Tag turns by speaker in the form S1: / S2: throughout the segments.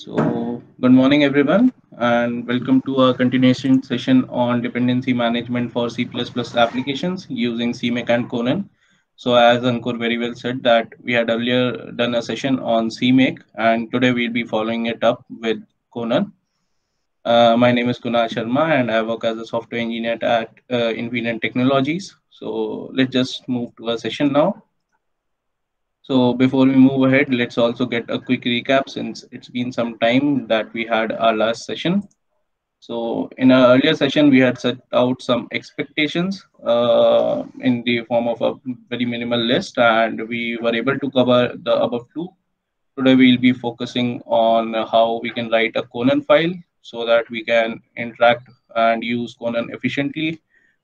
S1: Good morning, everyone, and welcome to our continuation session on dependency management for C++ applications using CMake and Conan. As Ankur very well said, that we had earlier done a session on CMake, and today we'll be following it up with Conan. My name is Kunal Sharma, and I work as a software engineer at Infinite Technologies. Let's just move to our session now. So before we move ahead, let's also get a quick recap since it's been some time that we had our last session. So in our earlier session, we had set out some expectations in the form of a very minimal list, and we were able to cover the above two. Today, we'll be focusing on how we can write a Conan file so that we can interact and use Conan efficiently,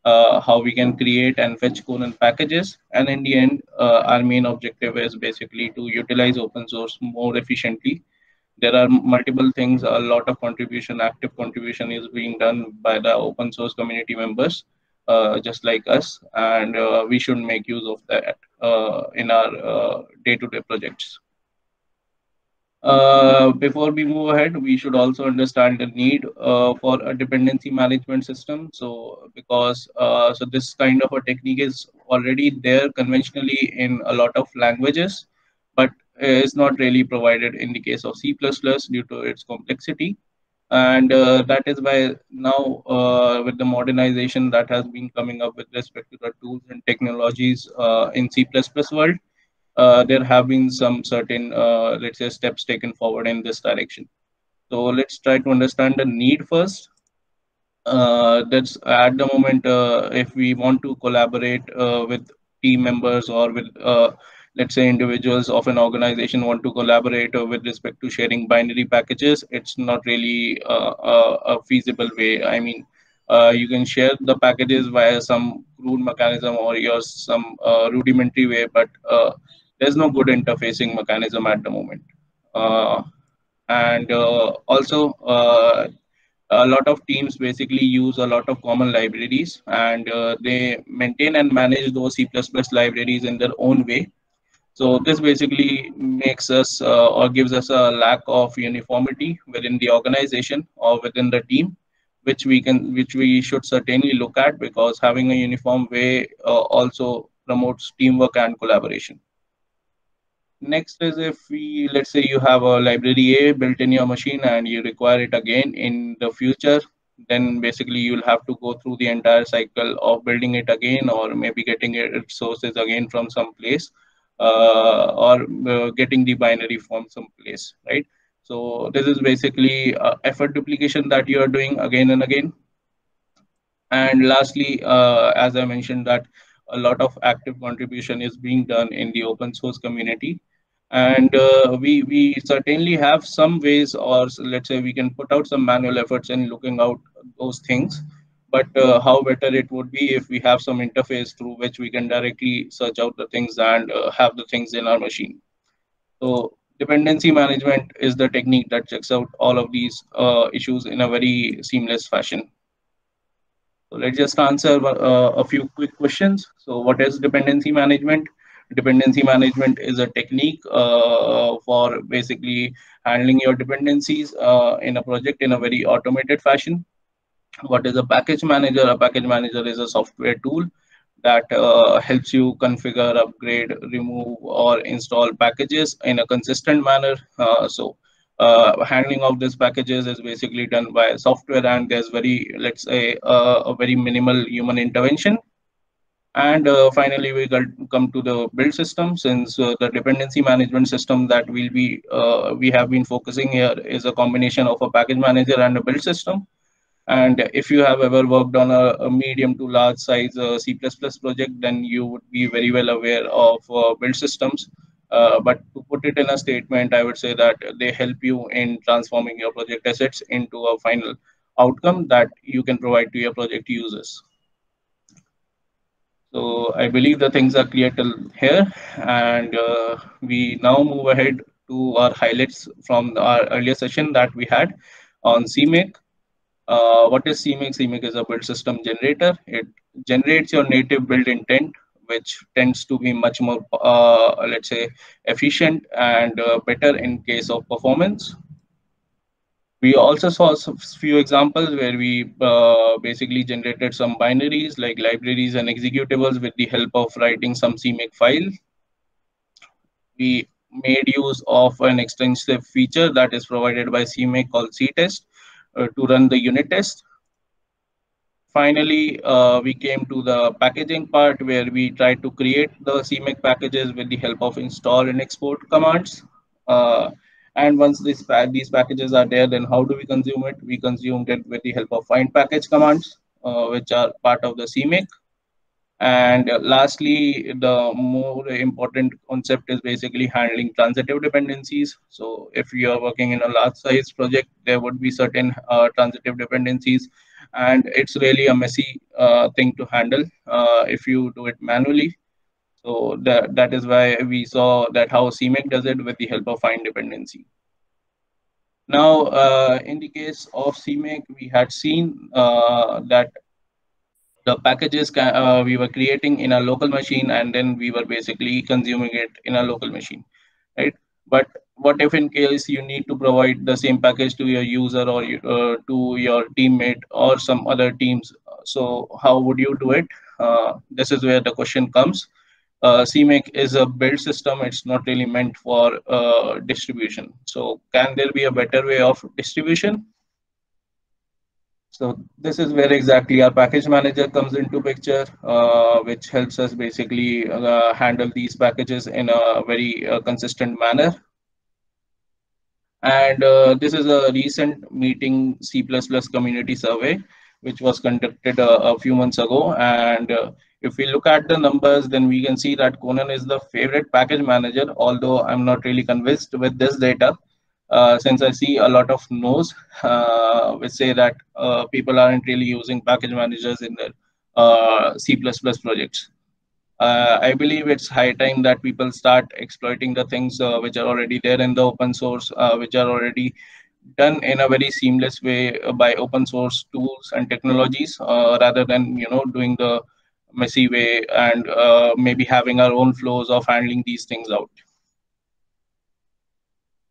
S1: how we can create and fetch Conan packages, and in the end, our main objective is basically to utilize open source more efficiently. There are multiple things, a lot of contribution, active contribution is being done by the open source community members, just like us, and we should make use of that in our day-to-day projects. Before we move ahead, we should also understand the need for a dependency management system. So this kind of a technique is already there conventionally in a lot of languages, but is not really provided in the case of C++ due to its complexity. And that is why now, with the modernization that has been coming up with respect to the tools and technologies in C++ world, there have been some certain, let's say, steps taken forward in this direction. So let's try to understand the need first. That's at the moment, if we want to collaborate with team members or with, let's say, individuals of an organization want to collaborate with respect to sharing binary packages, it's not really a feasible way. I mean, you can share the packages via some crude mechanism or your some rudimentary way, but there's no good interfacing mechanism at the moment. And also, a lot of teams basically use a lot of common libraries, and they maintain and manage those C++ libraries in their own way. So this basically makes us or gives us a lack of uniformity within the organization or within the team, which we should certainly look at, because having a uniform way also promotes teamwork and collaboration. Next is, if we, let's say you have a library A built in your machine and you require it again in the future, then basically you'll have to go through the entire cycle of building it again, or maybe getting its sources again from some place, or getting the binary from some place, right? So this is basically effort duplication that you are doing again and again. And lastly, as I mentioned, that a lot of active contribution is being done in the open source community, and we certainly have some ways, or let's say we can put out some manual efforts in looking out those things. But how better it would be if we have some interface through which we can directly search out the things and have the things in our machine. So dependency management is the technique that checks out all of these issues in a very seamless fashion. So let's just answer a few quick questions. So what is dependency management? Dependency management is a technique for basically handling your dependencies in a project in a very automated fashion. What is a package manager? A package manager is a software tool that helps you configure, upgrade, remove, or install packages in a consistent manner. Handling of these packages is basically done by software, and there's very, let's say, a very minimal human intervention. And finally, come to the build system, since the dependency management system that we have been focusing here is a combination of a package manager and a build system. And if you have ever worked on a medium to large size C++ project, then you would be very well aware of build systems. But to put it in a statement, I would say that they help you in transforming your project assets into a final outcome that you can provide to your project users. So I believe the things are clear till here, and we now move ahead to our highlights from our earlier session that we had on CMake. What is CMake? CMake is a build system generator. It generates your native build intent, which tends to be much more, let's say, efficient and better in case of performance. We also saw some few examples where we basically generated some binaries like libraries and executables with the help of writing some CMake file. We made use of an extensive feature that is provided by CMake called CTest to run the unit test. Finally, we came to the packaging part where we tried to create the CMake packages with the help of install and export commands. Uh, and once these packages are there, then how do we consume it? We consumed it with the help of find package commands, which are part of the CMake. And lastly, the more important concept is basically handling transitive dependencies. So if you are working in a large size project, there would be certain transitive dependencies, and it's really a messy thing to handle if you do it manually. So that is why we saw that how CMake does it with the help of find dependency. Now, in the case of CMake, we had seen that the packages we were creating in a local machine, and then we were basically consuming it in a local machine, right? But what if in case you need to provide the same package to your user or to your teammate or some other teams? So how would you do it? This is where the question comes. CMake is a build system. It's not really meant for distribution. So can there be a better way of distribution? So this is where exactly our package manager comes into picture, which helps us basically handle these packages in a very consistent manner. And this is a recent meeting C++ community survey, which was conducted a few months ago. And if we look at the numbers, then we can see that Conan is the favorite package manager, although I'm not really convinced with this data. Since I see a lot of no's, which say that people aren't really using package managers in their C++ projects. I believe it's high time that people start exploiting the things which are already there in the open source, which are already done in a very seamless way by open source tools and technologies, rather than doing the messy way and maybe having our own flows of handling these things out.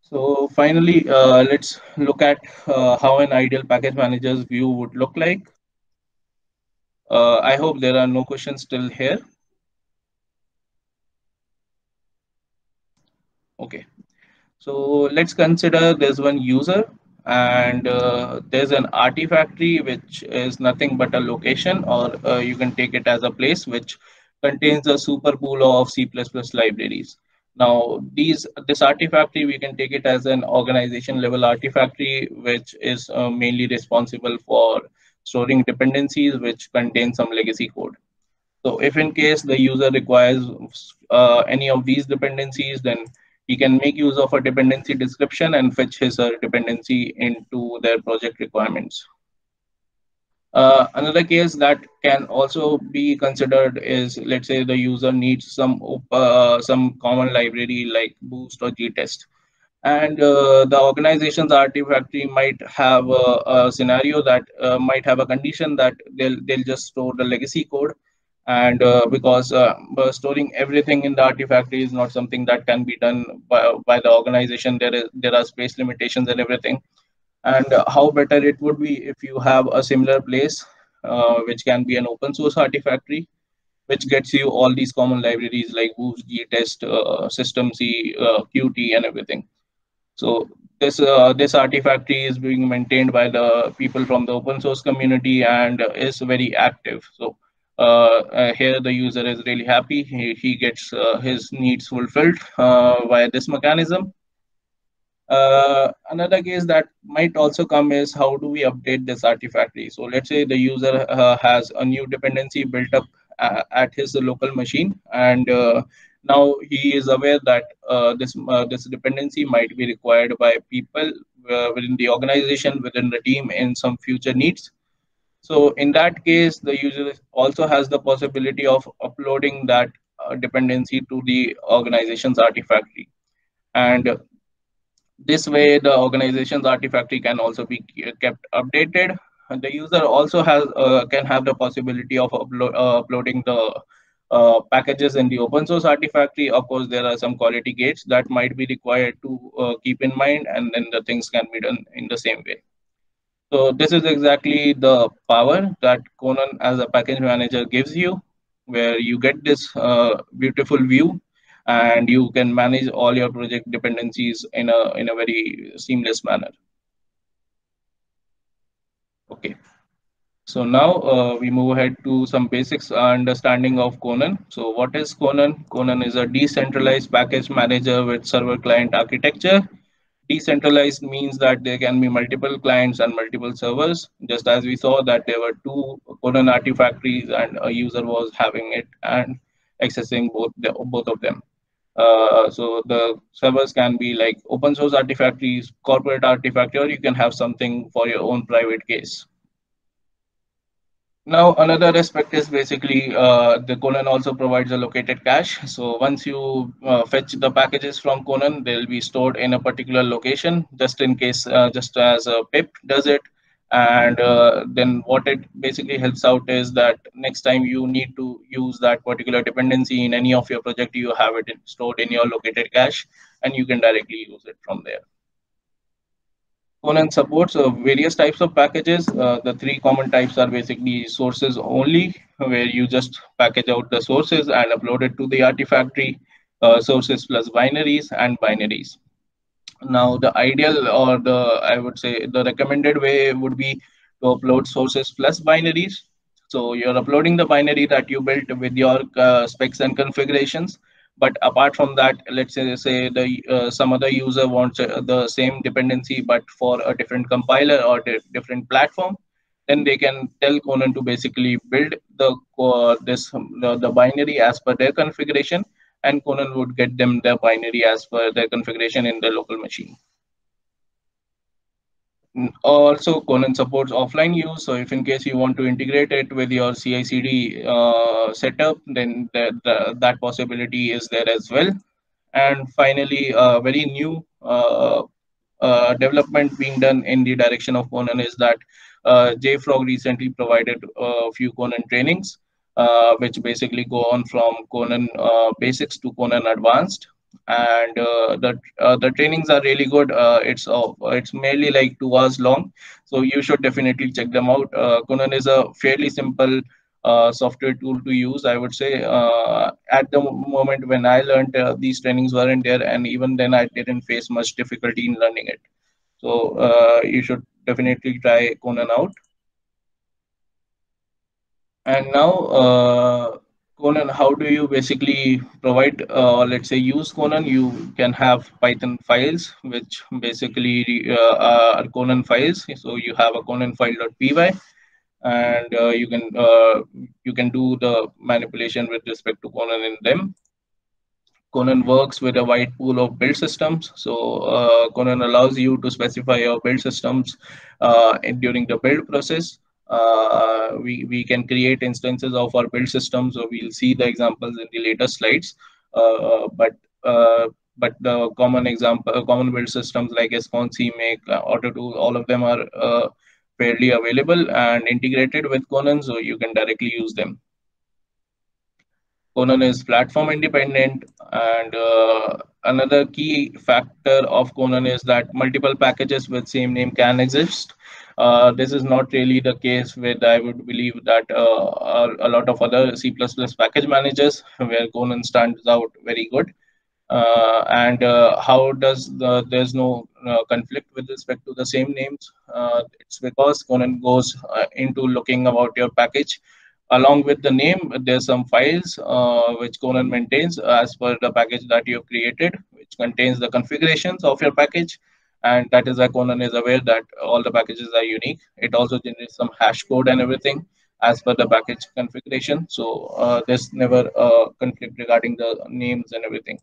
S1: So finally, let's look at how an ideal package manager's view would look like. I hope there are no questions still here. Okay. So let's consider there's one user, and there's an artifactory, which is nothing but a location, or you can take it as a place which contains a super pool of C++ libraries. Now, this artifactory, we can take it as an organization level artifactory, which is mainly responsible for storing dependencies which contain some legacy code. So if in case the user requires any of these dependencies, then he can make use of a dependency description and fetch his dependency into their project requirements. Another case that can also be considered is, let's say the user needs some common library like Boost or GTest. And the organization's artifactory might have a scenario that might have a condition that they'll just store the legacy code, and because storing everything in the artifactory is not something that can be done by the organization. There are space limitations and everything. And how better it would be if you have a similar place, which can be an open source artifactory, which gets you all these common libraries like Boost, GTest, Systemc, Qt, and everything. So this artifactory is being maintained by the people from the open source community and is very active. So here the user is really happy. He gets his needs fulfilled via this mechanism. Another case that might also come is how do we update this artifactory? So let's say the user has a new dependency built up at his local machine, and now he is aware that this dependency might be required by people within the organization, within the team in some future needs. So in that case, the user also has the possibility of uploading that dependency to the organization's artifactory. And this way, the organization's artifactory can also be kept updated. And the user also has can have the possibility of uploading the packages in the open source Artifactory. Of course, there are some quality gates that might be required to keep in mind, and then the things can be done in the same way. So this is exactly the power that Conan as a package manager gives you, where you get this beautiful view, and you can manage all your project dependencies in a very seamless manner. Okay. So now we move ahead to some basics understanding of Conan. So what is Conan? Conan is a decentralized package manager with server client architecture. Decentralized means that there can be multiple clients and multiple servers. Just as we saw that there were two Conan Artifactories and a user was having it and accessing both of them. So the servers can be like open source Artifactories, corporate Artifactory, or you can have something for your own private case. Now, another aspect is basically the Conan also provides a located cache. So once you fetch the packages from Conan, they'll be stored in a particular location, just in case, just as pip does it. And then what it basically helps out is that next time you need to use that particular dependency in any of your project, you have it stored in your located cache, and you can directly use it from there. Conan supports various types of packages. The three common types are basically sources only, where you just package out the sources and upload it to the Artifactory, sources plus binaries, and binaries. Now, the ideal, or I would say the recommended way would be to upload sources plus binaries. So you're uploading the binary that you built with your specs and configurations. But apart from that, let's say the some other user wants the same dependency, but for a different compiler or different platform, then they can tell Conan to basically build the binary as per their configuration, and Conan would get them the binary as per their configuration in the local machine. Also, Conan supports offline use. So if in case you want to integrate it with your CI/CD setup, then that possibility is there as well. And finally, a very new development being done in the direction of Conan is that JFrog recently provided a few Conan trainings, which basically go on from Conan basics to Conan advanced. And the trainings are really good. It's merely like 2 hours long, so you should definitely check them out. Conan is a fairly simple software tool to use, I would say. At the moment when I learned, these trainings weren't there, and even then I didn't face much difficulty in learning it. So you should definitely try Conan out. And now, Conan, how do you basically provide, let's say, use Conan? You can have Python files, which basically are Conan files. So you have a Conan file.py, and you can do the manipulation with respect to Conan in them. Conan works with a wide pool of build systems. So Conan allows you to specify your build systems during the build process. We can create instances of our build systems, so we'll see the examples in the later slides. Uh, but uh, but the common build systems like SCON, CMake, AutoTool, all of them are fairly available and integrated with Conan, so you can directly use them. Conan is platform independent, and another key factor of Conan is that multiple packages with same name can exist. This is not really the case with, I would believe, that a lot of other C++ package managers, where Conan stands out very good. And how does there's no conflict with respect to the same names? It's because Conan goes into looking about your package. Along with the name, there's some files which Conan maintains as per the package that you've created, which contains the configurations of your package. And that is why Conan is aware that all the packages are unique. It also generates some hash code and everything as per the package configuration. So there's never a conflict regarding the names and everything.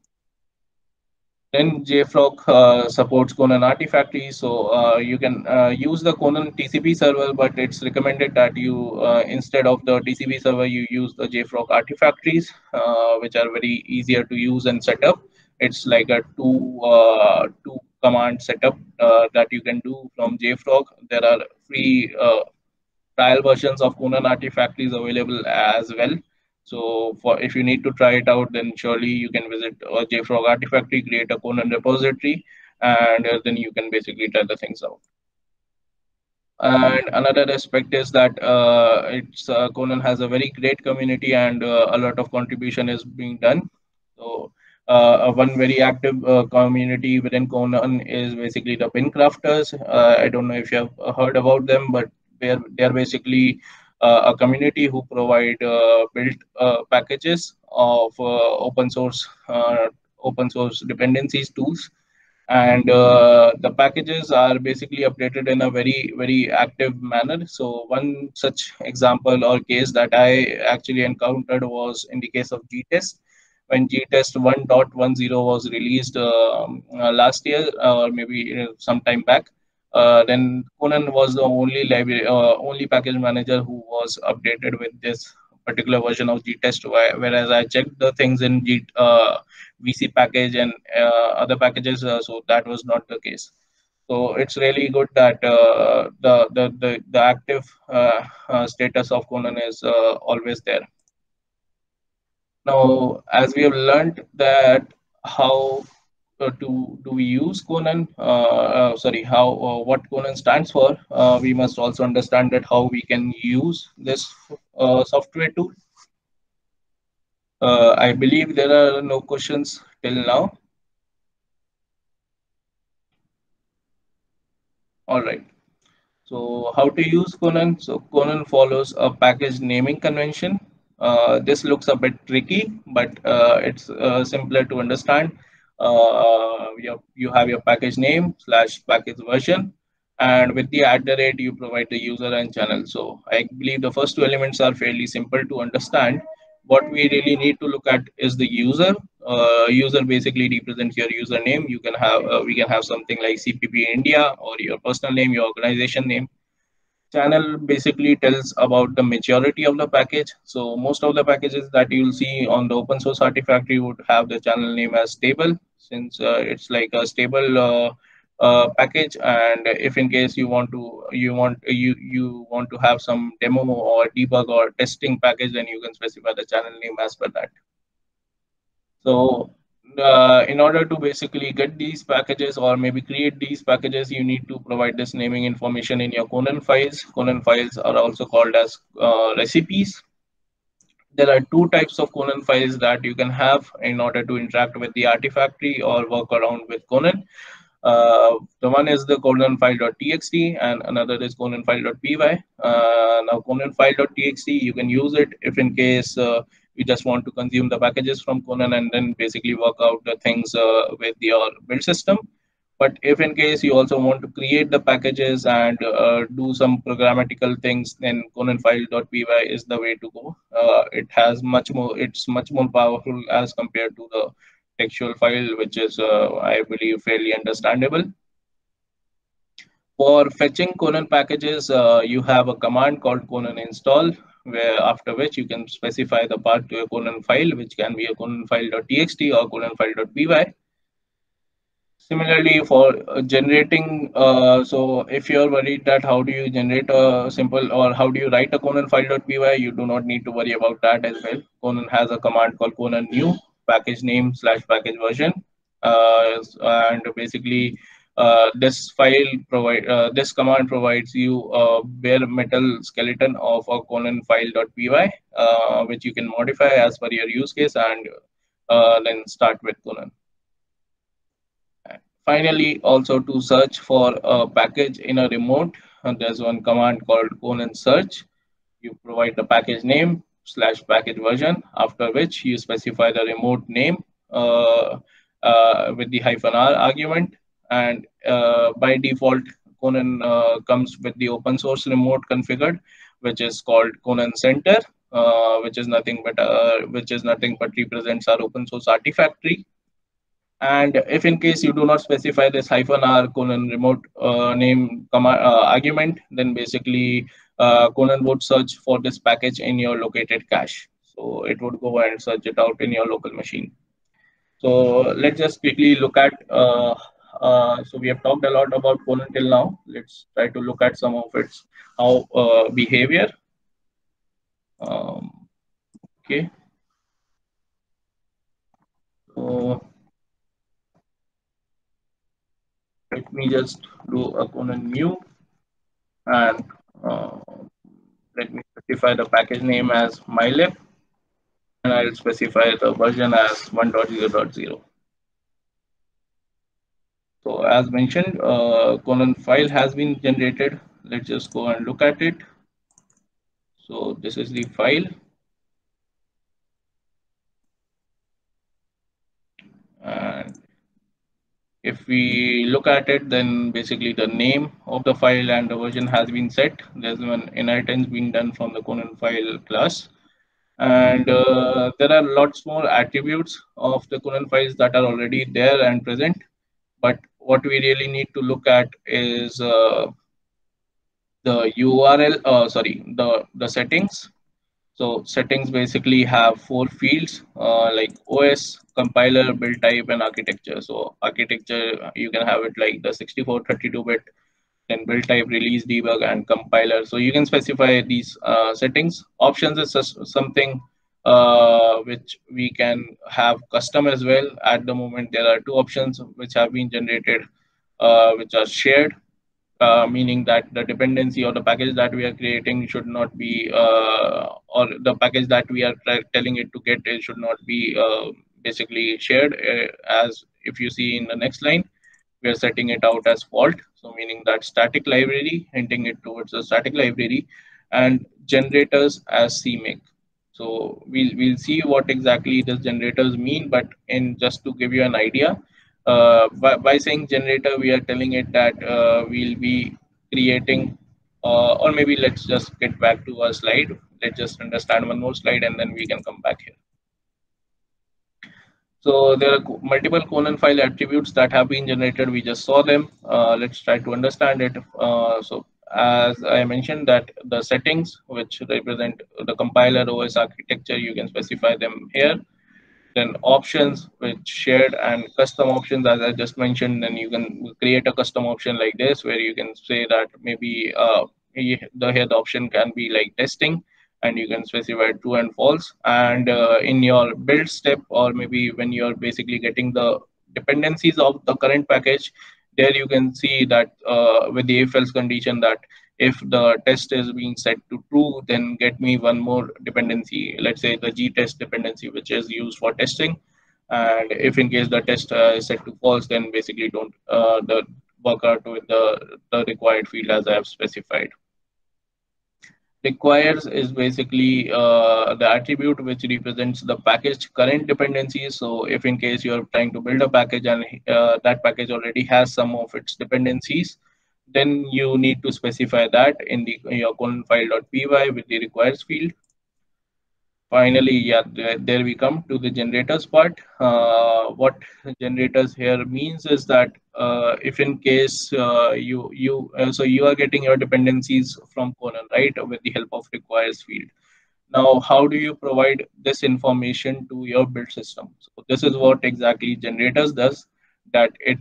S1: Then JFrog supports Conan Artifactory, so you can use the Conan TCP server, but it's recommended that you, instead of the TCP server, you use the JFrog Artifactories, which are very easier to use and set up. It's like a two command setup that you can do from JFrog. There are free trial versions of Conan Artifactories available as well. So for if you need to try it out, then surely you can visit JFrog Artifactory, create a Conan repository, and then you can basically try the things out. And another aspect is that it's Conan has a very great community, and a lot of contribution is being done. So one very active community within Conan is basically the pin crafters. I don't know if you have heard about them, but they are basically a community who provide built packages of open source dependencies tools, and the packages are basically updated in a very active manner. So one such example or case that I actually encountered was in the case of gtest. When gtest 1.10 was released last year, or maybe some time back, then Conan was the only library only package manager who was updated with this particular version of gtest, whereas I checked the things in VC package and other packages, so that was not the case. So it's really good that the active status of Conan is always there. Now, as we have learned that how do we use Conan, how what Conan stands for, we must also understand that how we can use this software tool. I believe there are no questions till now. All right. So how to use Conan? So Conan follows a package naming convention. This looks a bit tricky, but it's simpler to understand. You have your package name slash package version, and with the @ you provide the user and channel. So I believe the first two elements are fairly simple to understand. What we really need to look at is the user. User basically represents your username. You can have we can have something like CPP India, or your personal name, your organization name. Channel basically tells about the maturity of the package. So most of the packages that you'll see on the open source Artifactory would have the channel name as stable, since it's like a stable package. And if in case you want to have some demo or debug or testing package, then you can specify the channel name as per that. So in order to basically get these packages or maybe create these packages, you need to provide this naming information in your Conan files. Conan files are also called as recipes. There are two types of Conan files that you can have in order to interact with the Artifactory or work around with Conan. The one is the Conan file.txt and another is Conan file.py. Now Conan file.txt, you can use it if in case you just want to consume the packages from Conan and then basically work out the things with your build system. But if in case you also want to create the packages and do some programmatical things, then Conan file.py is the way to go. It's much more powerful as compared to the textual file, which is, I believe, fairly understandable. For fetching Conan packages, you have a command called Conan install, where after which you can specify the path to a Conan file, which can be a Conan file.txt or Conan file.py. Similarly, for generating, so if you're worried that how do you generate a simple or how do you write a Conan file.py, you do not need to worry about that as well. Conan has a command called Conan new package name slash package version, and basically this command provides you a bare metal skeleton of a Conan file.py, which you can modify as per your use case and then start with Conan. Finally, also to search for a package in a remote, there's one command called Conan search. You provide the package name slash package version, after which you specify the remote name with the -r argument. And by default, Conan comes with the open source remote configured, which is called Conan Center, which is nothing but represents our open source Artifactory. And if in case you do not specify this -r Conan remote name command argument, then basically Conan would search for this package in your located cache. So it would go and search it out in your local machine. So let's just quickly look at, so we have talked a lot about Conan till now. Let's try to look at some of its behavior. Okay. So let me just do a Conan new, and uh, let me specify the package name as mylib, and I'll specify the version as 1.0.0. So as mentioned, Conan file has been generated. Let's just go and look at it. So this is the file, and if we look at it, then basically the name of the file and the version has been set. There's one inheritance being done from the Conan file class. And there are lots more attributes of the Conan files that are already there and present. But what we really need to look at is the URL, the settings. So settings basically have four fields like OS, compiler, build type, and architecture. So architecture, you can have it like the 64, 32-bit, then build type, release, debug, and compiler. So you can specify these settings. Options is just something which we can have custom as well. At the moment, there are two options which have been generated, which are shared, meaning that the dependency or the package that we are creating should not be, or the package that we are telling it to get, it should not be basically shared. As if you see in the next line, we are setting it out as fault. So meaning that static library, hinting it towards the static library, and generators as CMake. So we'll see what exactly does generators mean, but in just to give you an idea, by saying generator, we are telling it that we'll be creating, or maybe let's just get back to our slide. Let's just understand one more slide and then we can come back here. So there are multiple Conan file attributes that have been generated. We just saw them. Let's try to understand it. So as I mentioned that the settings which represent the compiler OS architecture, you can specify them here. Then options which shared, and custom options as I just mentioned. Then you can create a custom option like this where you can say that maybe the option can be like testing, and you can specify true and false. And in your build step, or maybe when you're basically getting the dependencies of the current package, there you can see that with the if else condition, that if the test is being set to true, then get me one more dependency, let's say the gtest dependency, which is used for testing. And if in case the test is set to false, then basically don't the work out with the required field as I have specified. Requires is basically the attribute which represents the package current dependencies. So if in case you're trying to build a package and that package already has some of its dependencies, then you need to specify that in your Conan file.py with the requires field. Finally, yeah, there we come to the generators part. What generators here means is that if in case so you are getting your dependencies from Conan, right, with the help of requires field. Now, how do you provide this information to your build system? So this is what exactly generators does. That it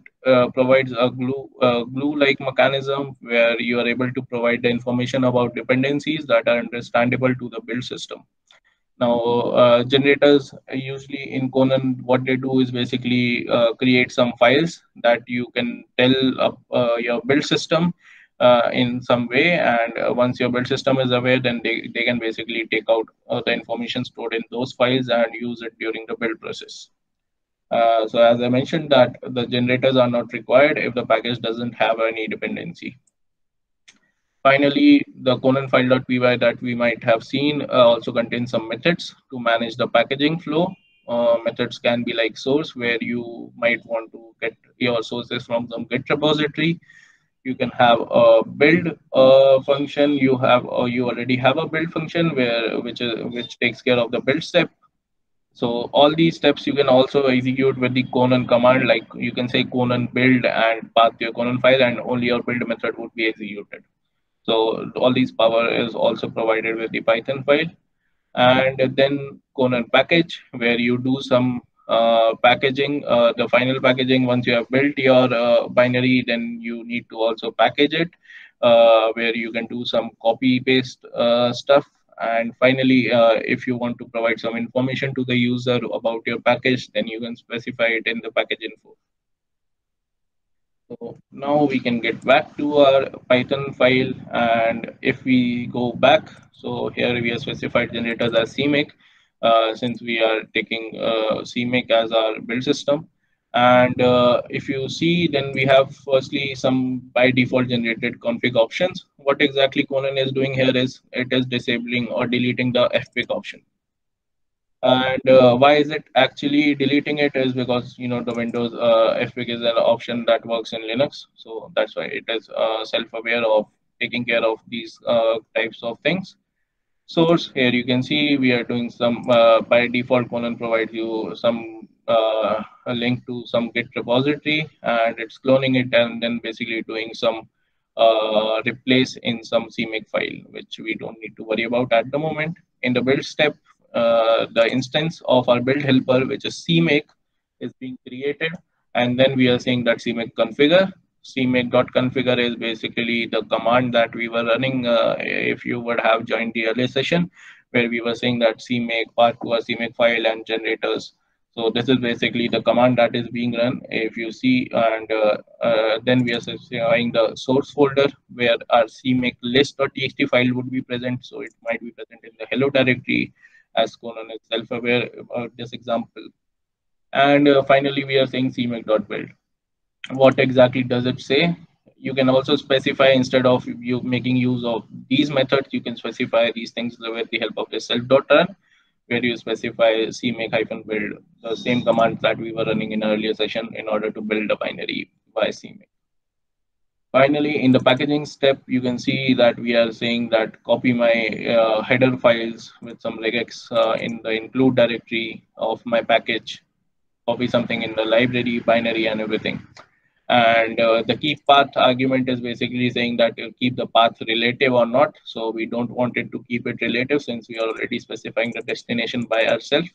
S1: provides a glue-like mechanism where you are able to provide the information about dependencies that are understandable to the build system. Now, generators usually in Conan, what they do is basically create some files that you can tell your build system in some way. And once your build system is aware, then they can basically take out the information stored in those files and use it during the build process. So as I mentioned that the generators are not required if the package doesn't have any dependency. Finally, the Conan file.py that we might have seen also contains some methods to manage the packaging flow. Methods can be like source, where you might want to get your sources from some Git repository. You can have a build function. You already have a build function which takes care of the build step. So all these steps you can also execute with the Conan command. Like you can say Conan build and path your Conan file, and only your build method would be executed. So all these power is also provided with the Python file. And then Conan package, where you do some packaging, the final packaging. Once you have built your binary, then you need to also package it, where you can do some copy paste stuff. And finally, if you want to provide some information to the user about your package, then you can specify it in the package info. So now we can get back to our Python file, and if we go back, so here we have specified generators as CMake, since we are taking CMake as our build system. And if you see, then we have firstly some by default generated config options. What exactly Conan is doing here is it is disabling or deleting the fpic option. And why is it actually deleting it is because the Windows fpic is an option that works in Linux, so that's why it is self-aware of taking care of these types of things. Source, here you can see we are doing some by default Conan provides you some a link to some Git repository, and it's cloning it and then basically doing some replace in some CMake file, which we don't need to worry about at the moment. In the build step, the instance of our build helper, which is CMake, is being created, and then we are saying that CMake configure. CMake.configure is basically the command that we were running if you would have joined the earlier session, where we were saying that CMake path to a CMake file and generators. So this is basically the command that is being run. If you see, and then we are specifying the source folder where our CMake list.txt file would be present. So it might be present in the hello directory, as Conan is self-aware about this example. And finally, we are saying CMake.build. What exactly does it say? You can also specify, instead of you making use of these methods, you can specify these things with the help of the self.run, where you specify cmake-build, the same command that we were running in earlier session in order to build a binary by cmake. Finally, in the packaging step, you can see that we are saying that copy my header files with some regex in the include directory of my package, copy something in the library, binary, and everything. And the keep path argument is basically saying that you keep the path relative or not. So we don't want it to keep it relative since we are already specifying the destination by ourselves.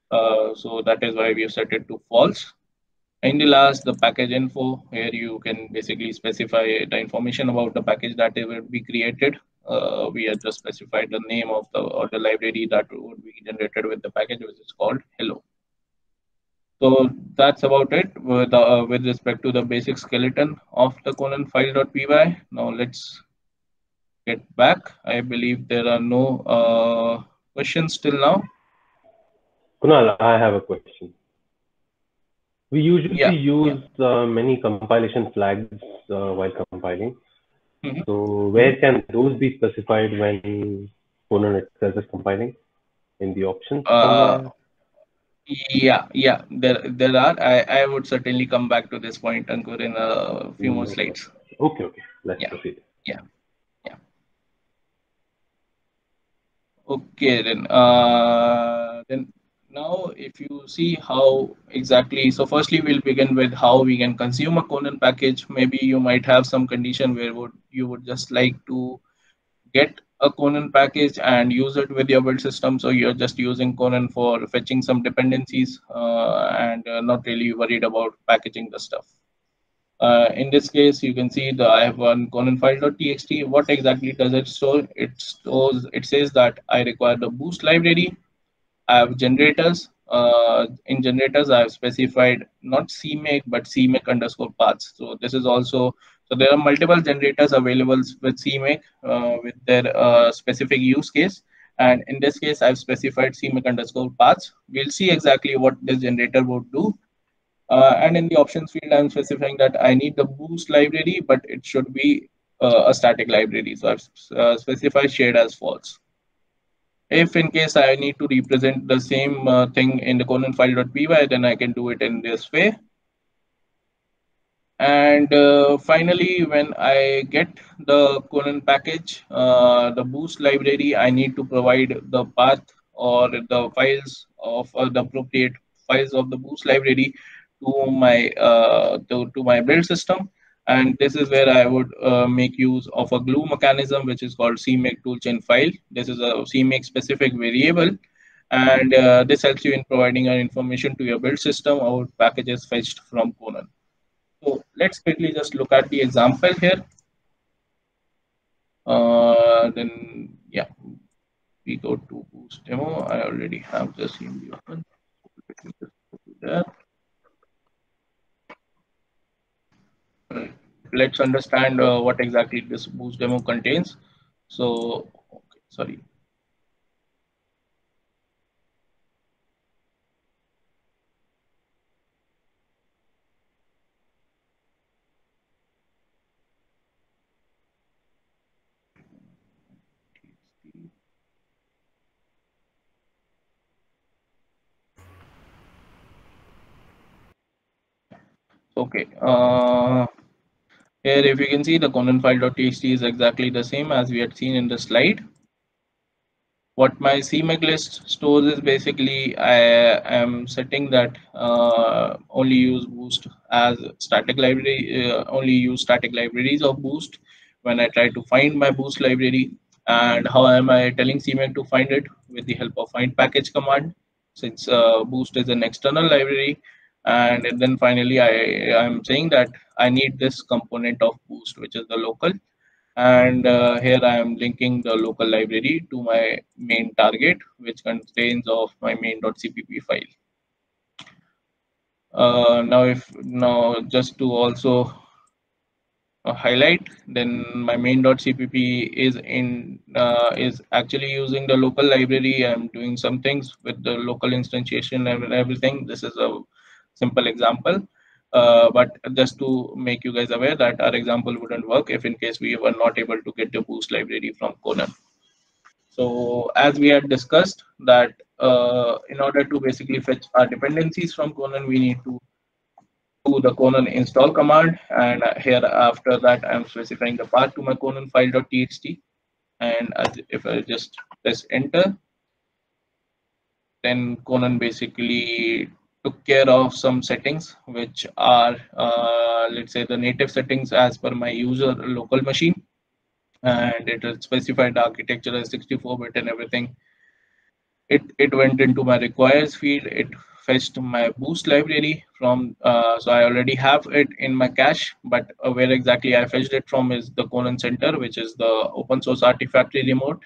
S1: So that is why we have set it to false. In the last, the package info, here you can basically specify the information about the package that it will be created. We have just specified the name of the library that would be generated with the package, which is called hello. So that's about it with respect to the basic skeleton of the Conan file.py. Now let's get back. I believe there are no questions till now.
S2: Kunal, I have a question. We usually use
S1: yeah.
S2: many compilation flags while compiling.
S1: Mm-hmm.
S2: So where can those be specified when Conan itself is compiling? In the options somewhere?
S1: Yeah, there are. I would certainly come back to this point, Ankur, in a few more slides.
S2: Okay. Let's
S1: Yeah.
S2: proceed.
S1: Yeah. Okay, then now if you see how exactly, so firstly we'll begin with how we can consume a Conan package. Maybe you might have some condition where you would just like to get a Conan package and use it with your build system. So you're just using Conan for fetching some dependencies and not really worried about packaging the stuff. In this case, you can see I have one Conan file.txt. What exactly does it store? It says that I require the boost library. I have generators. In generators, I have specified not CMake, but CMake underscore paths. So this is also, so there are multiple generators available with CMake with their specific use case. And in this case, I've specified CMake underscore paths. We'll see exactly what this generator would do. And in the options field, I'm specifying that I need the boost library, but it should be a static library. So I've specified shared as false. If in case I need to represent the same thing in the Conan file.py, then I can do it in this way. And finally, when I get the Conan package, the boost library, I need to provide the path or the files of the appropriate files of the boost library to my to my build system. And this is where I would make use of a glue mechanism, which is called CMake toolchain file. This is a CMake specific variable, and this helps you in providing information to your build system about packages fetched from Conan. So let's quickly just look at the example here. Then yeah, we go to boost demo. I already have the CMD open. Let me just go to there. Right. Let's understand what exactly this boost demo contains. So, okay, sorry. Okay. Here, if you can see, the Conan file.txt is exactly the same as we had seen in the slide. What my CMake list stores is basically I am setting that only use Boost as static library, only use static libraries of Boost when I try to find my Boost library. And how am I telling CMake to find it? With the help of find package command, since Boost is an external library. And then finally, I am saying that I need this component of Boost, which is the local, and here I am linking the local library to my main target, which contains of my main.cpp file. Now just to also highlight, then my main.cpp is actually using the local library. I'm doing some things with the local instantiation and everything. This is a simple example, but just to make you guys aware that our example wouldn't work if in case we were not able to get the boost library from Conan. So as we had discussed that in order to basically fetch our dependencies from Conan, we need to do the Conan install command, and here after that I'm specifying the path to my Conan file.txt, and if I just press enter, then Conan basically took care of some settings which are let's say the native settings as per my user local machine, and it has specified the architecture as 64-bit and everything. It went into my requires field. It fetched my boost library from so I already have it in my cache, but where exactly I fetched it from is the Conan Center, which is the open source Artifactory remote.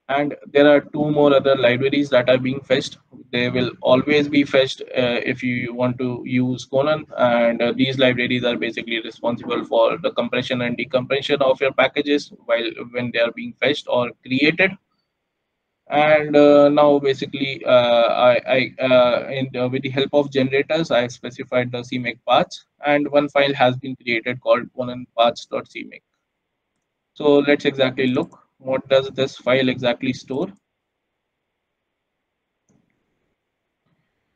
S1: And there are two more other libraries that are being fetched. They will always be fetched if you want to use Conan, and these libraries are basically responsible for the compression and decompression of your packages while when they are being fetched or created. And now basically with the help of generators, I specified the CMake paths, and one file has been created called conanpaths.cmake. So let's exactly look what does this file exactly store.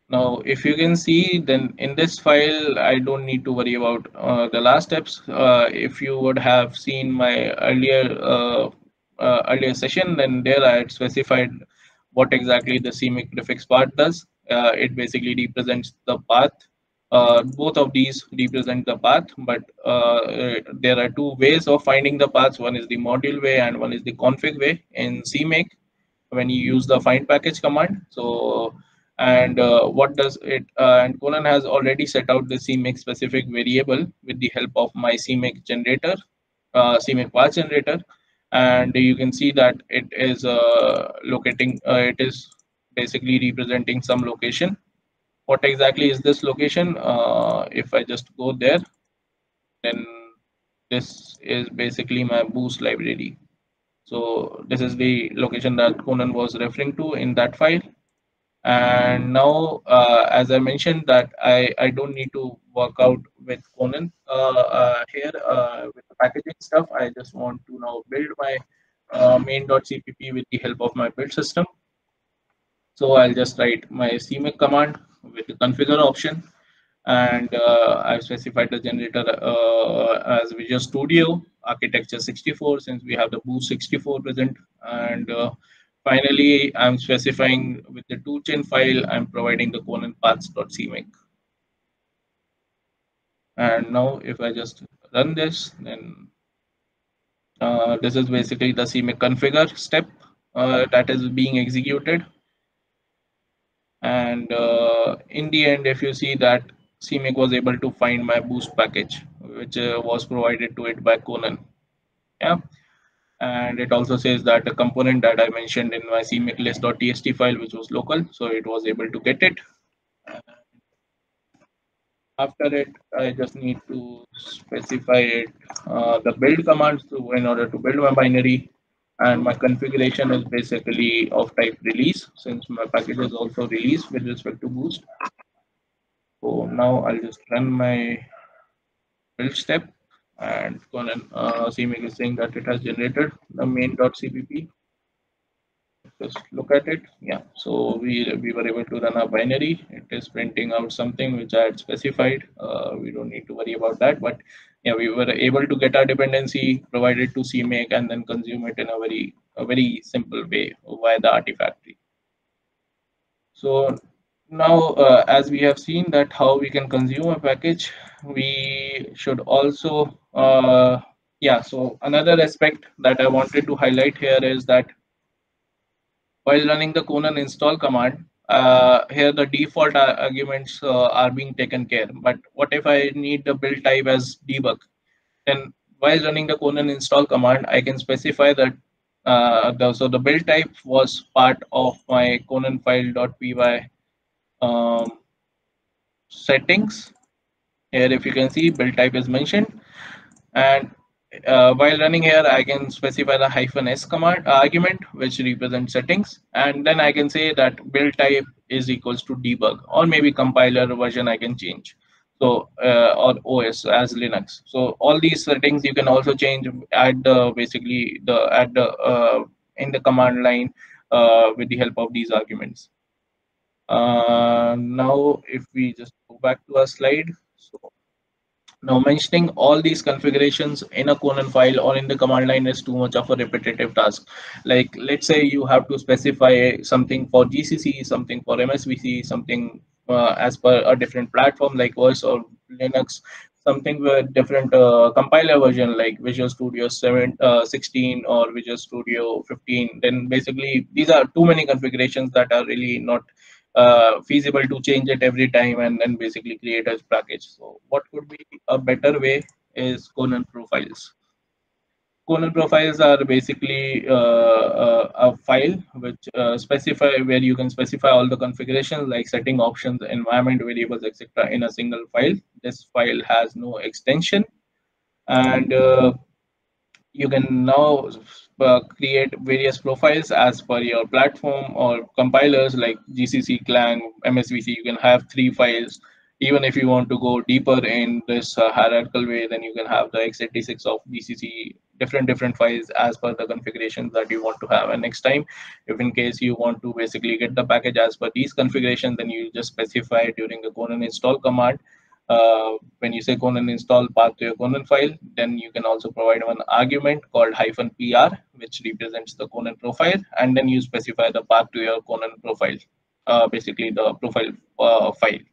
S1: Now, if you can see, then in this file, I don't need to worry about the last steps. If you would have seen my earlier session, then there I had specified what exactly the CMake prefix part does. It basically represents the path. Both of these represent the path, but there are two ways of finding the paths. One is the module way and one is the config way in CMake when you use the find package command. So, and what does it? And Conan has already set out the CMake specific variable with the help of my CMake generator, CMake path generator, and you can see that it is locating. It is basically representing some location. What exactly is this location? If I just go there, then this is basically my boost library. So this is the location that Conan was referring to in that file. And now, as I mentioned, that I don't need to work out with Conan here with the packaging stuff. I just want to now build my main.cpp with the help of my build system. So I'll just write my CMake command with the configure option, and I've specified the generator as Visual Studio Architecture 64, since we have the Boost 64 present. And finally, I'm specifying with the toolchain file, I'm providing the Conan paths.cmake. And now if I just run this, then this is basically the CMake configure step that is being executed. And in the end, if you see that CMake was able to find my boost package, which was provided to it by Conan. Yeah. And it also says that the component that I mentioned in my cmake list.txt file, which was local, so it was able to get it. After it, I just need to specify it, the build command, so in order to build my binary, and my configuration is basically of type release, since my package is also release with respect to Boost. So now I'll just run my build step, and CMake is saying that it has generated the main.cpp. Just look at it. Yeah, so we were able to run a binary. It is printing out something which I had specified. We don't need to worry about that, but yeah, we were able to get our dependency, provide it to CMake, and then consume it in a very simple way via the Artifactory. So now, as we have seen that how we can consume a package, we should also yeah. So another aspect that I wanted to highlight here is that while running the Conan install command, here the default arguments are being taken care. But what if I need the build type as debug? Then while running the Conan install command, I can specify that so the build type was part of my Conan file.py settings. Here, if you can see, build type is mentioned, and while running here, I can specify the -s command argument, which represents settings, and then I can say that build type is equals to debug, or maybe compiler version I can change. So or OS as Linux. So all these settings you can also change at the basically the at the in the command line with the help of these arguments. Now, if we just go back to our slide, so now mentioning all these configurations in a Conan file or in the command line is too much of a repetitive task. Like let's say you have to specify something for GCC, something for MSVC, something as per a different platform like OS or Linux, something with different compiler version like Visual Studio 16 or Visual Studio 15. Then basically these are too many configurations that are really not feasible to change it every time and then basically create a package. So what could be a better way is Conan profiles. Conan profiles are basically a file which specify where you can specify all the configurations like setting options, environment variables, etc. in a single file. This file has no extension, and you can now create various profiles as per your platform or compilers like GCC, Clang, MSVC. You can have 3 files. Even if you want to go deeper in this hierarchical way, then you can have the x86 of GCC, different files as per the configurations that you want to have. And next time, if in case you want to basically get the package as per these configurations, then you just specify during the Conan install command. When you say Conan install path to your Conan file, then you can also provide one argument called -pr, which represents the Conan profile, and then you specify the path to your Conan profile, basically the profile file.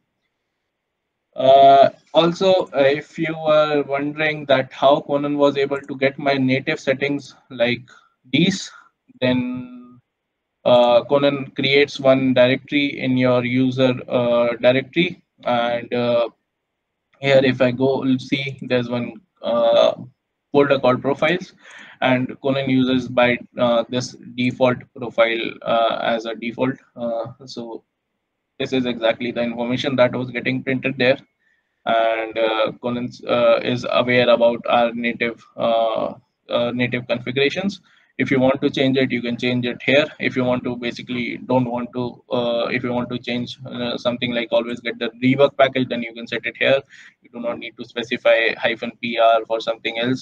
S1: Also, if you were wondering that how Conan was able to get my native settings like these, then Conan creates one directory in your user directory, and here if I go, you'll see there's one folder called profiles, and Conan uses by this default profile as a default. So this is exactly the information that was getting printed there, and Conan is aware about our native configurations. If you want to change it, you can change it here. If you want to basically don't want to, if you want to change something like always get the debug package, then you can set it here. You do not need to specify -pr for something else,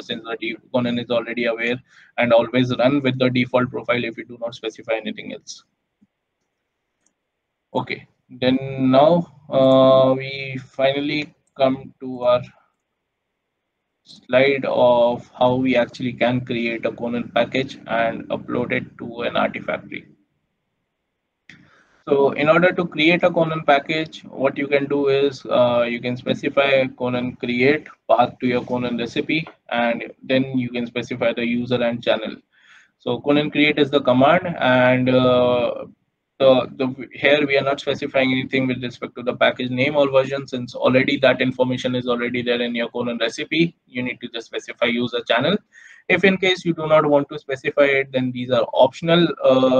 S1: since the Conan is already aware and always run with the default profile if you do not specify anything else. Okay, then now we finally come to our slide of how we actually can create a Conan package and upload it to an Artifactory. So in order to create a Conan package, what you can do is you can specify Conan create path to your Conan recipe, and then you can specify the user and channel. So Conan create is the command, and here we are not specifying anything with respect to the package name or version, since already that information is already there in your Conan recipe. You need to just specify user channel, If in case you do not want to specify it, then these are optional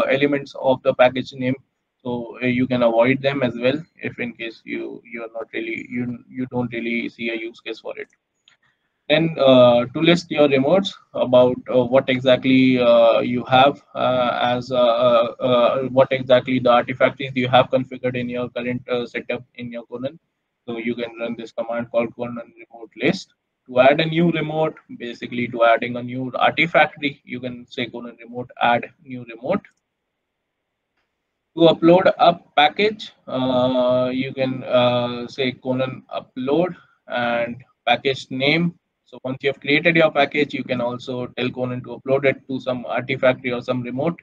S1: elements of the package name. So you can avoid them as well if in case you're not really you don't really see a use case for it. Then to list your remotes about what exactly you have what exactly the artifactories you have configured in your current setup in your Conan. So you can run this command called Conan remote list. To add a new remote, basically to adding a new artifactory, you can say Conan remote add new remote. To upload a package, you can say Conan upload and package name. So once you have created your package, you can also tell Conan to upload it to some artifactory or some remote.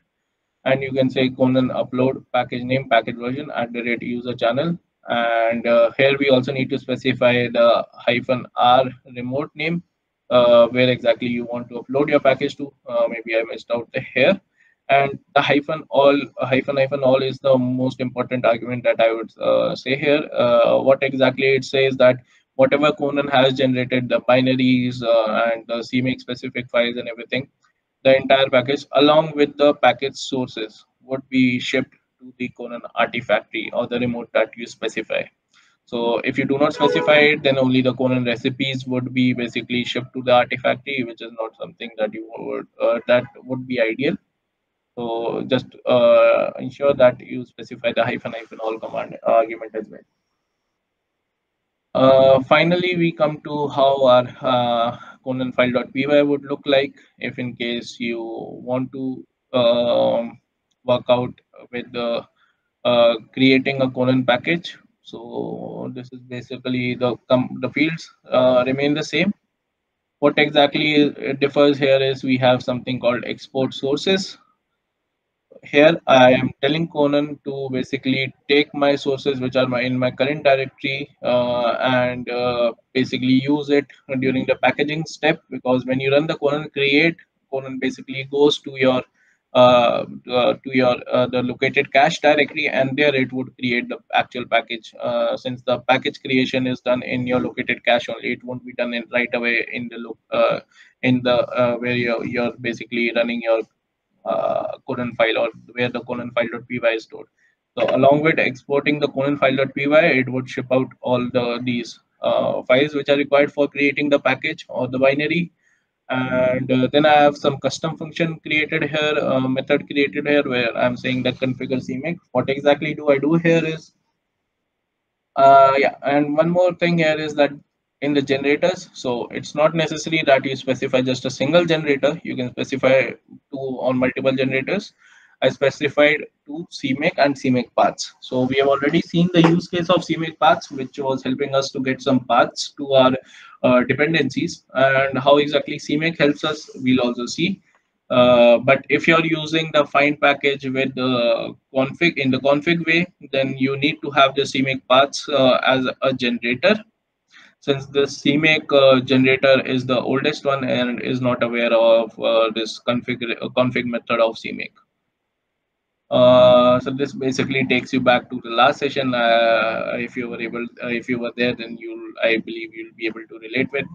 S1: And you can say Conan upload package name, package version at the rate user channel. And here we also need to specify the -r remote name, where exactly you want to upload your package to. Maybe I missed out here. And the hyphen all is the most important argument that I would say here. What exactly it says that whatever Conan has generated, the binaries and the CMake specific files and everything, the entire package along with the package sources would be shipped to the Conan artifactory or the remote that you specify. So if you do not specify it, then only the Conan recipes would be basically shipped to the artifactory, which is not something that you would that would be ideal. So just ensure that you specify the hyphen all command argument as well. Finally, we come to how our Conan file.py would look like if in case you want to work out with the creating a Conan package. So this is basically the fields remain the same. What exactly differs here is we have something called export sources. Here I am telling Conan to basically take my sources which are in my current directory and basically use it during the packaging step, because when you run the Conan create, Conan basically goes to your the located cache directory, and there it would create the actual package. Since the package creation is done in your located cache only, it won't be done in right away in the where you're basically running your Conan file, or where the Conan file.py is stored. So along with exporting the Conan file.py, it would ship out all these files which are required for creating the package or the binary. And then I have some custom function created here, method created here, where I'm saying that configure CMake. What exactly do I do here is yeah, and one more thing here is that in the generators, so it's not necessary that you specify just a single generator. You can specify two or multiple generators. I specified two CMake and CMake paths. So we have already seen the use case of CMake paths, which was helping us to get some paths to our dependencies, and how exactly CMake helps us, we'll also see. But if you're using the find package with the config in the config way, then you need to have the CMake paths as a generator. Since the CMake generator is the oldest one and is not aware of this config method of CMake. So this basically takes you back to the last session. If you were there, then I believe you'll be able to relate with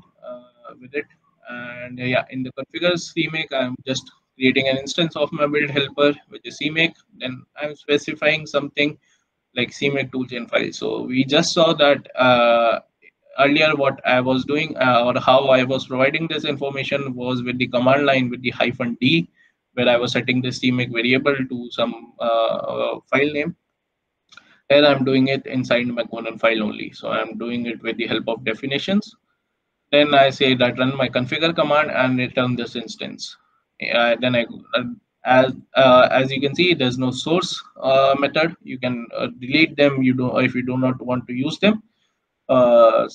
S1: it. And yeah, in the configure CMake, I'm just creating an instance of my build helper, which is CMake. Then I'm specifying something like CMake toolchain file. So we just saw that earlier what I was doing or how I was providing this information was with the command line with the -d, where I was setting the CMake variable to some file name. Here I'm doing it inside my Conan file only. So I'm doing it with the help of definitions. Then I say that run my configure command and return this instance. Then I as you can see, there's no source method. You can delete them. You do if you do not want to use them.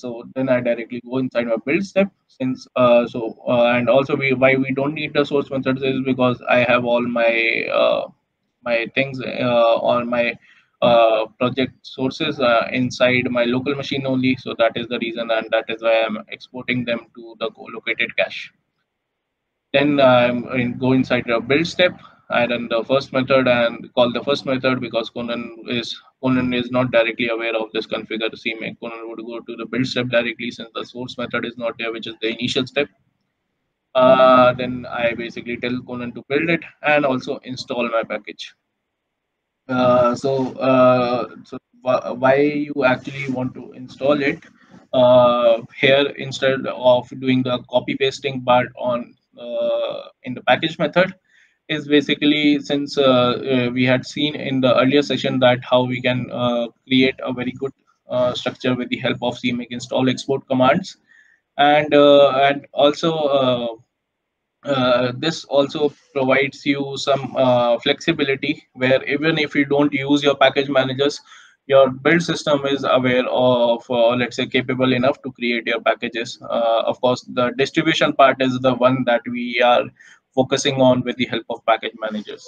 S1: So then I directly go inside my build step. And also why we don't need the source methods is because I have all my things on my project sources inside my local machine only. So that is the reason, and that is why I'm exporting them to the co-located cache. Then go inside the build step. I run the first method and call the first method, because Conan is not directly aware of this configure CMake. Conan would go to the build step directly, since the source method is not there, which is the initial step. Then I basically tell Conan to build it and also install my package. Why you actually want to install it here instead of doing the copy pasting part on in the package method is basically since we had seen in the earlier session that how we can create a very good structure with the help of CMake install export commands, and also this also provides you some flexibility where even if you don't use your package managers, your build system is aware of, let's say, capable enough to create your packages. Of course, the distribution part is the one that we are focusing on with the help of package managers.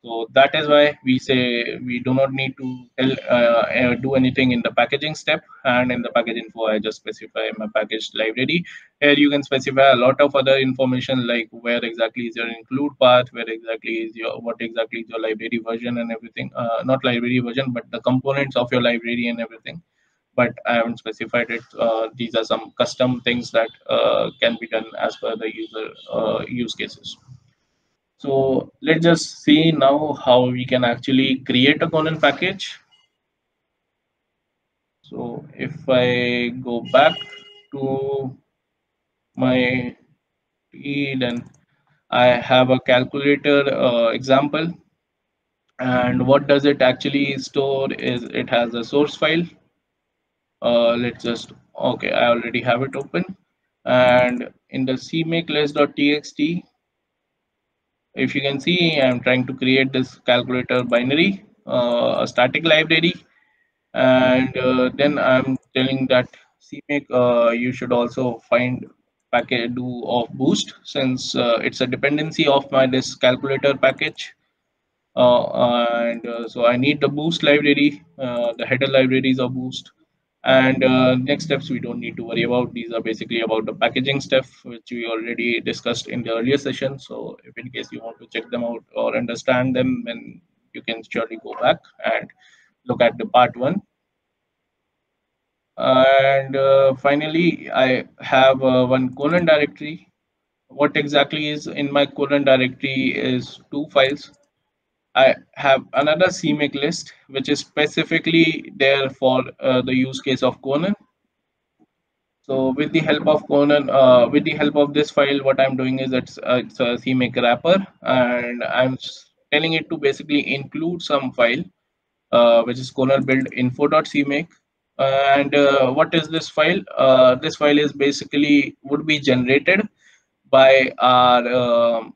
S1: So that is why we say we do not need to do anything in the packaging step. And in the package info, I just specify my package library. Here you can specify a lot of other information like where exactly is your include path, where exactly is your what exactly is your library version and everything. Not library version, but the components of your library and everything. But I haven't specified it. These are some custom things that can be done as per the user use cases. So let's just see now how we can actually create a Conan package. So if I go back to my then I have a calculator example. And what does it actually store is it has a source file. Let's just, okay, I already have it open. And in the cmakeless.txt, if you can see, I'm trying to create this calculator binary, a static library, and then I'm telling that CMake you should also find package do of boost since it's a dependency of my this calculator package, and so I need the boost library, the header libraries of boost. And next steps we don't need to worry about. These are basically about the packaging stuff which we already discussed in the earlier session. So if in case you want to check them out or understand them, then you can surely go back and look at the part one. And finally, I have one colon directory. What exactly is in my colon directory is two files. I have another CMake list, which is specifically there for the use case of Conan. So with the help of Conan, with the help of this file, what I'm doing is it's a CMake wrapper, and telling it to basically include some file which is Conan build info.cmake. And what is this file? This file is basically would be generated by our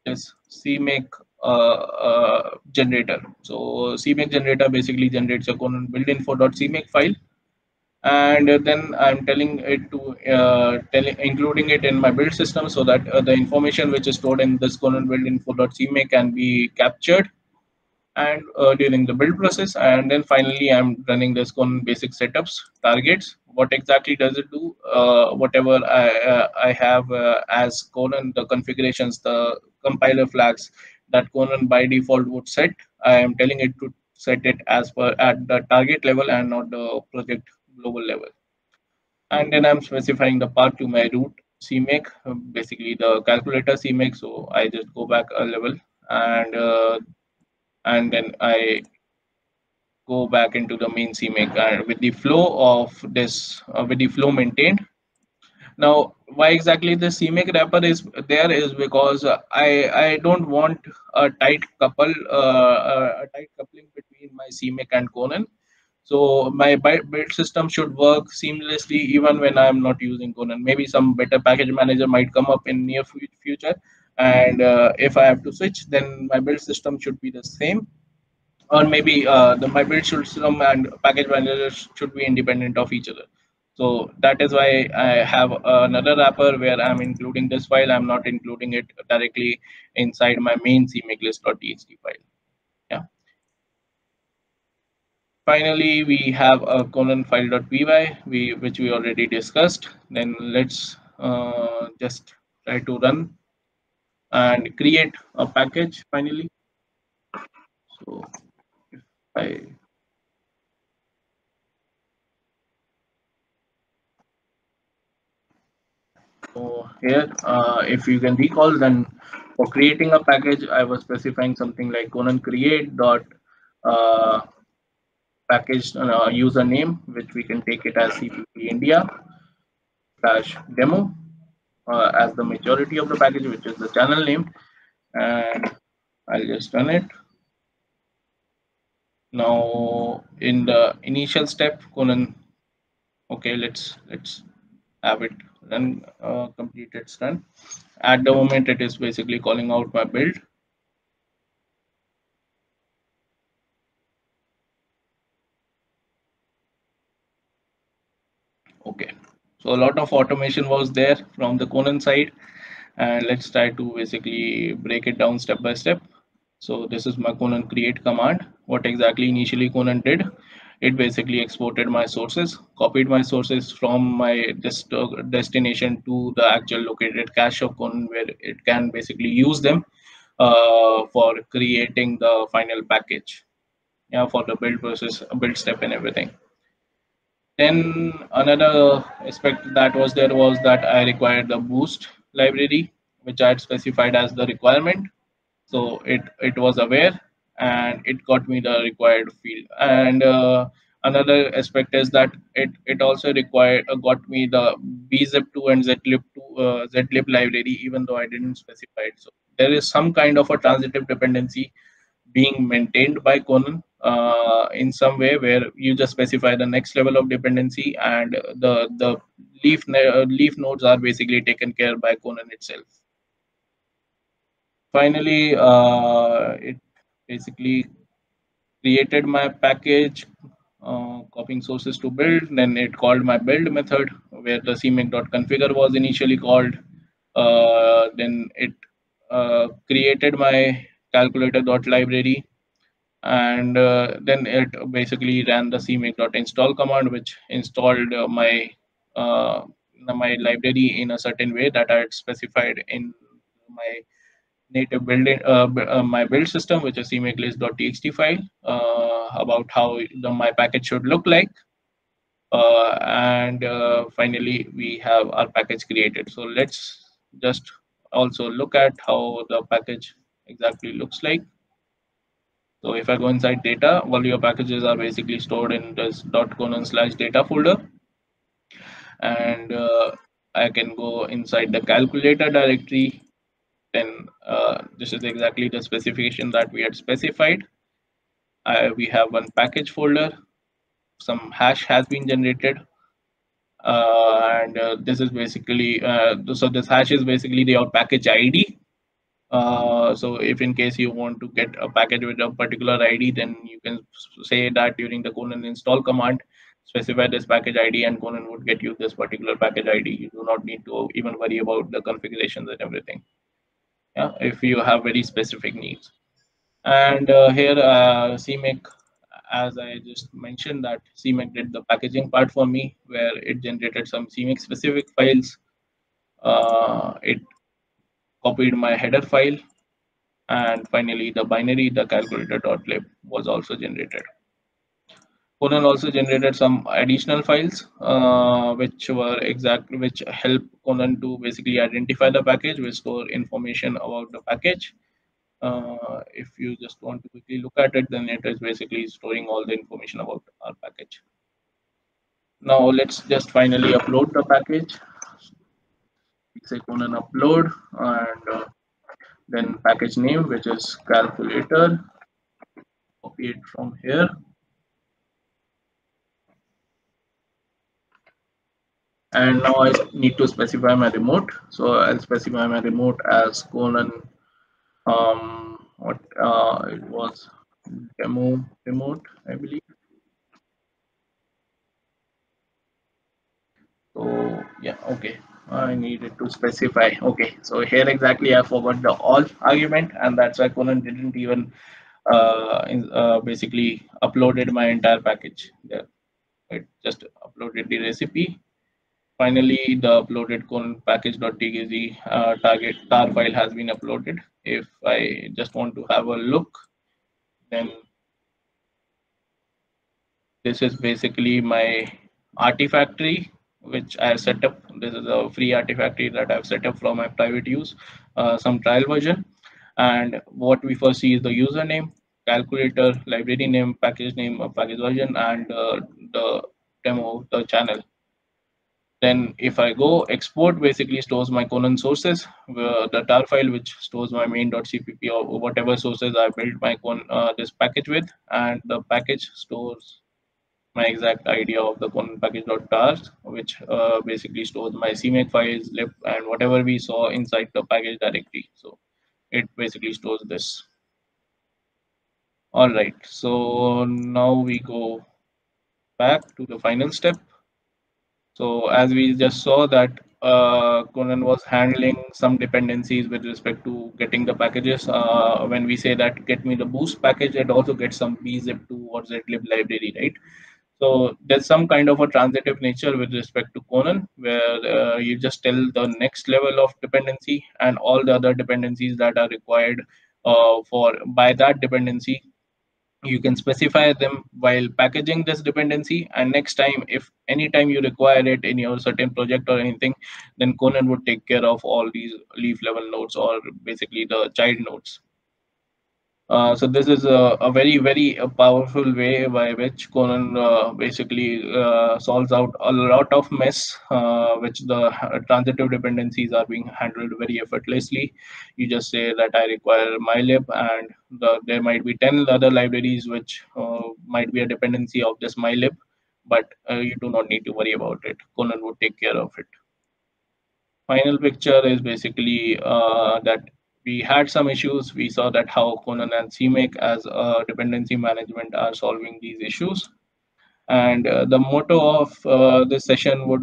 S1: this CMake generator. So CMake generator basically generates a Conan build info.cmake file, and then I'm telling it to including it in my build system so that the information which is stored in this Conan build info.cmake can be captured and during the build process. And then finally I'm running this Conan basic setups targets. What exactly does it do? Whatever I have as Conan, the configurations, the compiler flags that Conan by default would set, I am telling it to set it as per at the target level and not the project global level. And then I'm specifying the path to my root CMake, basically the calculator CMake. So I just go back a level, and then I go back into the main CMake and with the flow of this, with the flow maintained. Now, why exactly the CMake wrapper is there is because I don't want a tight a tight coupling between my CMake and Conan. So my build system should work seamlessly even when I'm not using Conan. Maybe some better package manager might come up in near future, and if I have to switch, then my build system should be the same, or maybe the my build system and package managers should be independent of each other. So that is why I have another wrapper where I'm including this file. I'm not including it directly inside my main cmakelist.txt file. Yeah. Finally, we have a Conan file.py, which we already discussed. Then let's just try to run and create a package finally. So if I So here, if you can recall, then for creating a package, I was specifying something like Conan create dot uh, package username, which we can take it as CPP India slash demo as the majority of the package, which is the channel name, and I'll just run it. Now in the initial step, Conan. Okay, let's have it run, complete its run. At the moment, it is basically calling out my build. Okay, so a lot of automation was there from the Conan side, and let's try to basically break it down step by step. So this is my Conan create command. What exactly initially Conan did, it basically exported my sources, copied my sources from my destination to the actual located cache of Conan, where it can basically use them for creating the final package. Yeah, for the build process, build step, and everything. Then another aspect that was there was that I required the boost library, which I had specified as the requirement. So it was aware, and it got me the required field. And another aspect is that it also required got me the bzip2 and zlib library, even though I didn't specify it. So there is some kind of a transitive dependency being maintained by Conan in some way, where you just specify the next level of dependency, and the leaf nodes are basically taken care by Conan itself. Finally, it basically created my package, copying sources to build. Then it called my build method, where the cmake.configure was initially called. Then it created my calculator.library, and then it basically ran the cmake.install command, which installed uh, my library in a certain way that I had specified in my native my build system, which is cmakelist.txt file, about how my package should look like. And finally, we have our package created. So let's just also look at how the package exactly looks like. So if I go inside data, all your packages are basically stored in this .conan/data folder, and I can go inside the calculator directory. Then this is exactly the specification that we had specified. We have one package folder. Some hash has been generated, and this is basically so this hash is basically your package ID. So if in case you want to get a package with a particular ID, then you can say that during the Conan install command, specify this package ID, and Conan would get you this particular package ID. You do not need to even worry about the configurations and everything. Yeah, if you have very specific needs. And here CMake, as I just mentioned, that CMake did the packaging part for me, where it generated some CMake specific files. It copied my header file, and finally the binary, the calculator.lib, was also generated. Conan also generated some additional files, which help Conan to basically identify the package, which store information about the package. If you just want to quickly look at it, then it is basically storing all the information about our package. Now let's just finally upload the package. We say Conan upload, and then package name, which is calculator. Copy it from here. And now I need to specify my remote. So I'll specify my remote as Conan. What it was, demo remote, I believe. So yeah, okay. I needed to specify. Okay, so here exactly I forgot the all argument, and that's why Conan didn't even basically uploaded my entire package there. It just uploaded the recipe. Finally, the uploaded Conan package.txt target tar file has been uploaded. If I just want to have a look, then this is basically my artifactory. which I have set up. This is a free Artifactory that I've set up for my private use, some trial version. And what we first see is the username, calculator, library name, package version, and the demo of the channel. Then if I go export, basically stores my Conan sources, the tar file which stores my main.cpp or whatever sources I built my this package with, and the package stores my exact idea of the Conan package.tar, which basically stores my CMake files, lib, and whatever we saw inside the package directory. So it basically stores this. All right, so now we go back to the final step. So as we just saw that Conan was handling some dependencies with respect to getting the packages. When we say that get me the boost package, it also gets some bzip2 or zlib library, right? So there's some kind of a transitive nature with respect to Conan, where you just tell the next level of dependency and all the other dependencies that are required for by that dependency. You can specify them while packaging this dependency, and next time, if anytime you require it in your certain project or anything, then Conan would take care of all these leaf level nodes, or basically the child nodes. So this is a very powerful way by which Conan basically solves out a lot of mess, which the transitive dependencies are being handled very effortlessly. You just say that I require mylib, and there might be 10 other libraries which might be a dependency of this mylib, but you do not need to worry about it. Conan would take care of it. Final picture is basically that we had some issues. We saw that how Conan and CMake as a dependency management are solving these issues. And the motto of this session would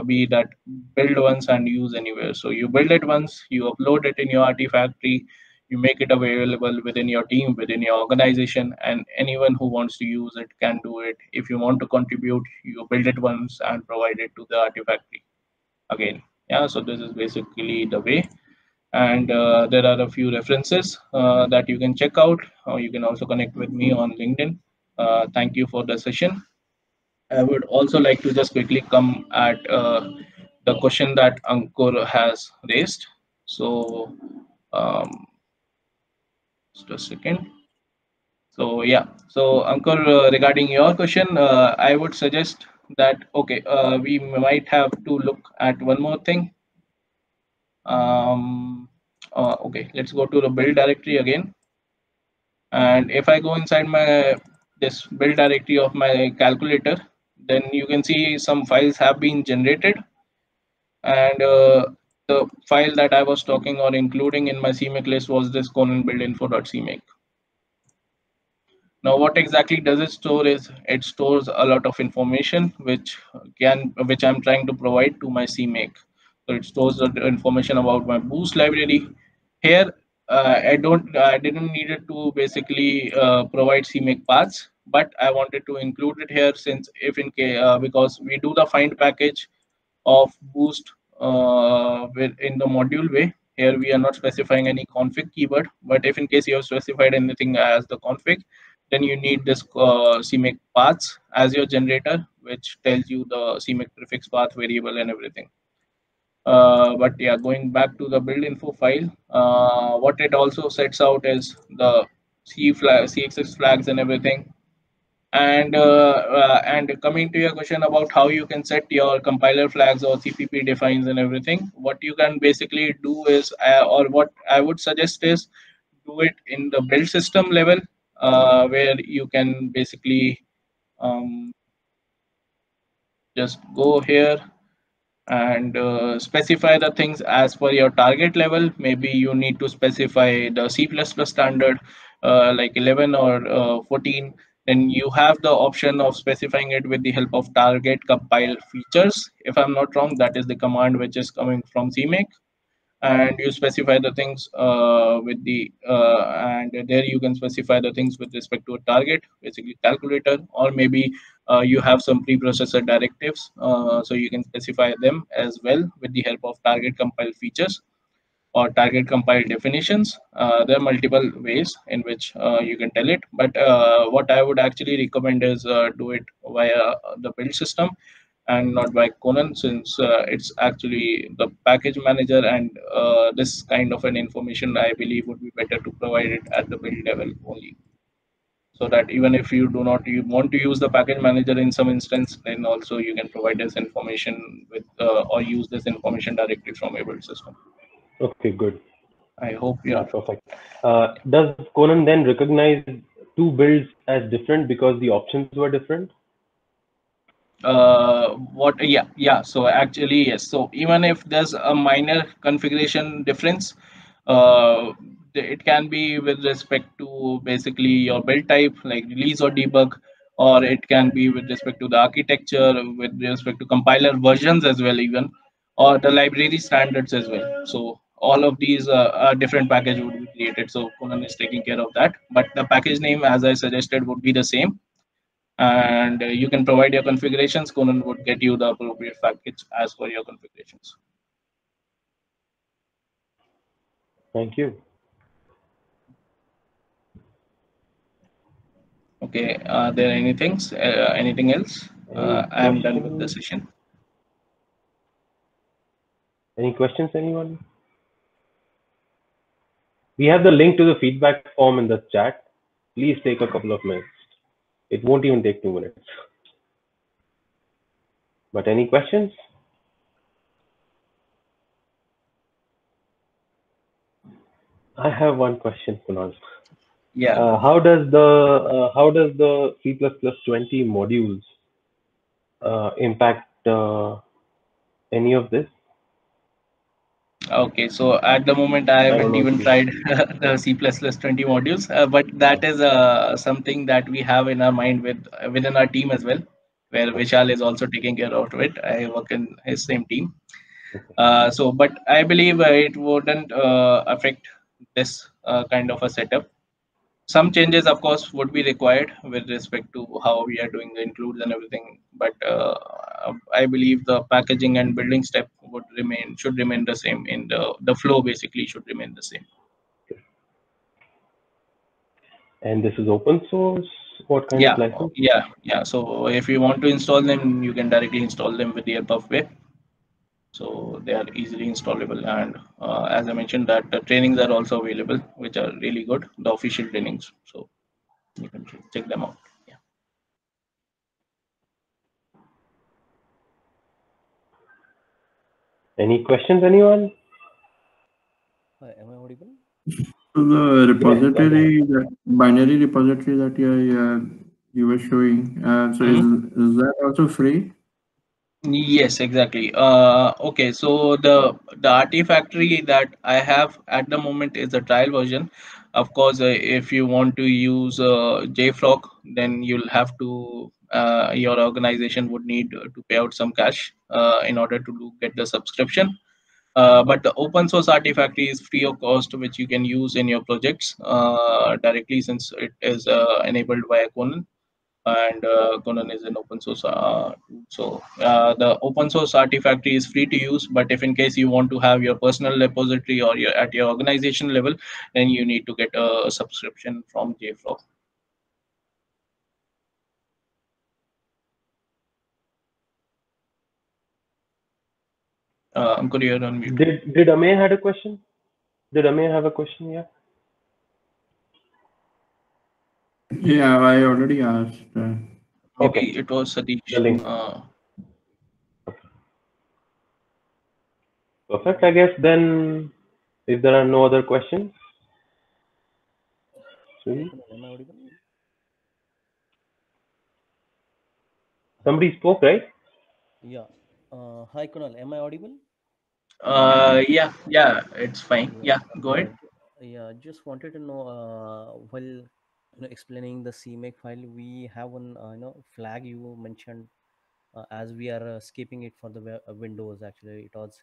S1: be that build once and use anywhere. So you build it once, you upload it in your Artifactory, you make it available within your team, within your organization, and anyone who wants to use it can do it. If you want to contribute, you build it once and provide it to the Artifactory again. Yeah, so this is basically the way. And there are a few references that you can check out. You can also connect with me on LinkedIn. Thank you for the session. I would also like to just quickly come at the question that Ankur has raised. So um, just a second. So yeah, so Ankur, regarding your question, I would suggest that okay, we might have to look at one more thing. Okay, let's go to the build directory again. And if I go inside my this build directory of my calculator, then you can see some files have been generated. And the file that I was talking or including in my CMake list was this Conan build info.cmake. Now, what exactly does it store is it stores a lot of information which I'm trying to provide to my CMake. So it stores the information about my boost library. Here, I didn't need it to basically provide CMake paths, but I wanted to include it here since if in case because we do the find package of boost in the module way. Here we are not specifying any config keyword, but if in case you have specified anything as the config, then you need this CMake paths as your generator, which tells you the CMake prefix path variable and everything. But yeah, going back to the build info file, what it also sets out is the CXX flags and everything. And coming to your question about how you can set your compiler flags or CPP defines and everything, what you can basically do is, or what I would suggest is, do it in the build system level, where you can basically just go here and specify the things as per your target level. Maybe you need to specify the C++ standard like 11 or 14. Then you have the option of specifying it with the help of target compile features. If I'm not wrong, that is the command which is coming from CMake. And you specify the things with the and there you can specify the things with respect to a target, basically calculator, or maybe you have some preprocessor directives, so you can specify them as well with the help of target compile features or target compile definitions. There are multiple ways in which you can tell it, but what I would actually recommend is do it via the build system, and not by Conan, since it's actually the package manager, and this kind of an information I believe would be better to provide it at the build level only, so that even if you want to use the package manager in some instance, then also you can provide this information with or use this information directly from your build system.
S2: Okay, good.
S1: I hope you are.
S2: Perfect. Does Conan then recognize two builds as different because the options were different?
S1: What yeah, so actually yes, so even if there's a minor configuration difference, uh, it can be with respect to basically your build type like release or debug, or it can be with respect to the architecture, with respect to compiler versions as well, even, or the library standards as well. So all of these different package would be created, so Conan is taking care of that, but the package name, as I suggested, would be the same, and you can provide your configurations. Conan would get you the appropriate package as per your configurations.
S2: Thank you.
S1: Okay, are there anything else?
S2: Any
S1: I am done with the
S2: questions?
S1: session.
S2: Any questions, anyone? We have the link to the feedback form in the chat. Please take a couple of minutes. It won't even take 2 minutes. But any questions? I have one question, Kunal.
S1: Yeah.
S2: How does the C++20 modules impact any of this?
S1: Okay, so at the moment I
S2: I don't
S1: haven't
S2: know if
S1: even
S2: you.
S1: tried the C++20 modules, but that is something that we have in our mind within our team as well, where Vishal is also taking care of it. I work in his same team.
S2: Okay.
S1: But I believe it wouldn't affect this kind of a setup. Some changes, of course, would be required with respect to how we are doing the includes and everything, but I believe the packaging and building step should remain the same. In the flow basically should remain the same.
S2: And this is open source. What kind of
S1: Yeah,
S2: license?
S1: yeah. So if you want to install them, you can directly install them with the help of web. So they are easily installable, and as I mentioned, that the trainings are also available, which are really good, the official trainings. So you can check them out. Yeah.
S2: Any questions, anyone?
S3: Am I audible?
S4: So the
S2: Yes,
S4: repository, that binary repository that you were showing, so is that also free?
S1: Yes, exactly. Okay, so the Artifactory that I have at the moment is a trial version. Of course, if you want to use JFrog, then you'll have to your organization would need to pay out some cash in order to get the subscription. But the open source Artifactory is free of cost, which you can use in your projects directly, since it is enabled via Conan, and Conan is an open source tool. So the open source Artifactory is free to use, but if in case you want to have your personal repository or at your organization level, then you need to get a subscription from JFrog. Ankur, you're on mute.
S2: Did Amey had a question? Did Amey have a question? Yeah.
S4: Yeah, I already asked.
S1: Maybe
S2: Okay.
S1: it was Satish.
S2: The link. Perfect. I guess then, if there are no other questions,
S3: Am I audible?
S2: somebody spoke, right?
S3: Yeah. Hi, Kunal. Am I audible?
S1: Yeah, it's fine. Yeah, go ahead.
S3: Just wanted to know, while explaining the CMake file, we have one flag you mentioned, as we are skipping it for the Windows. Actually, it was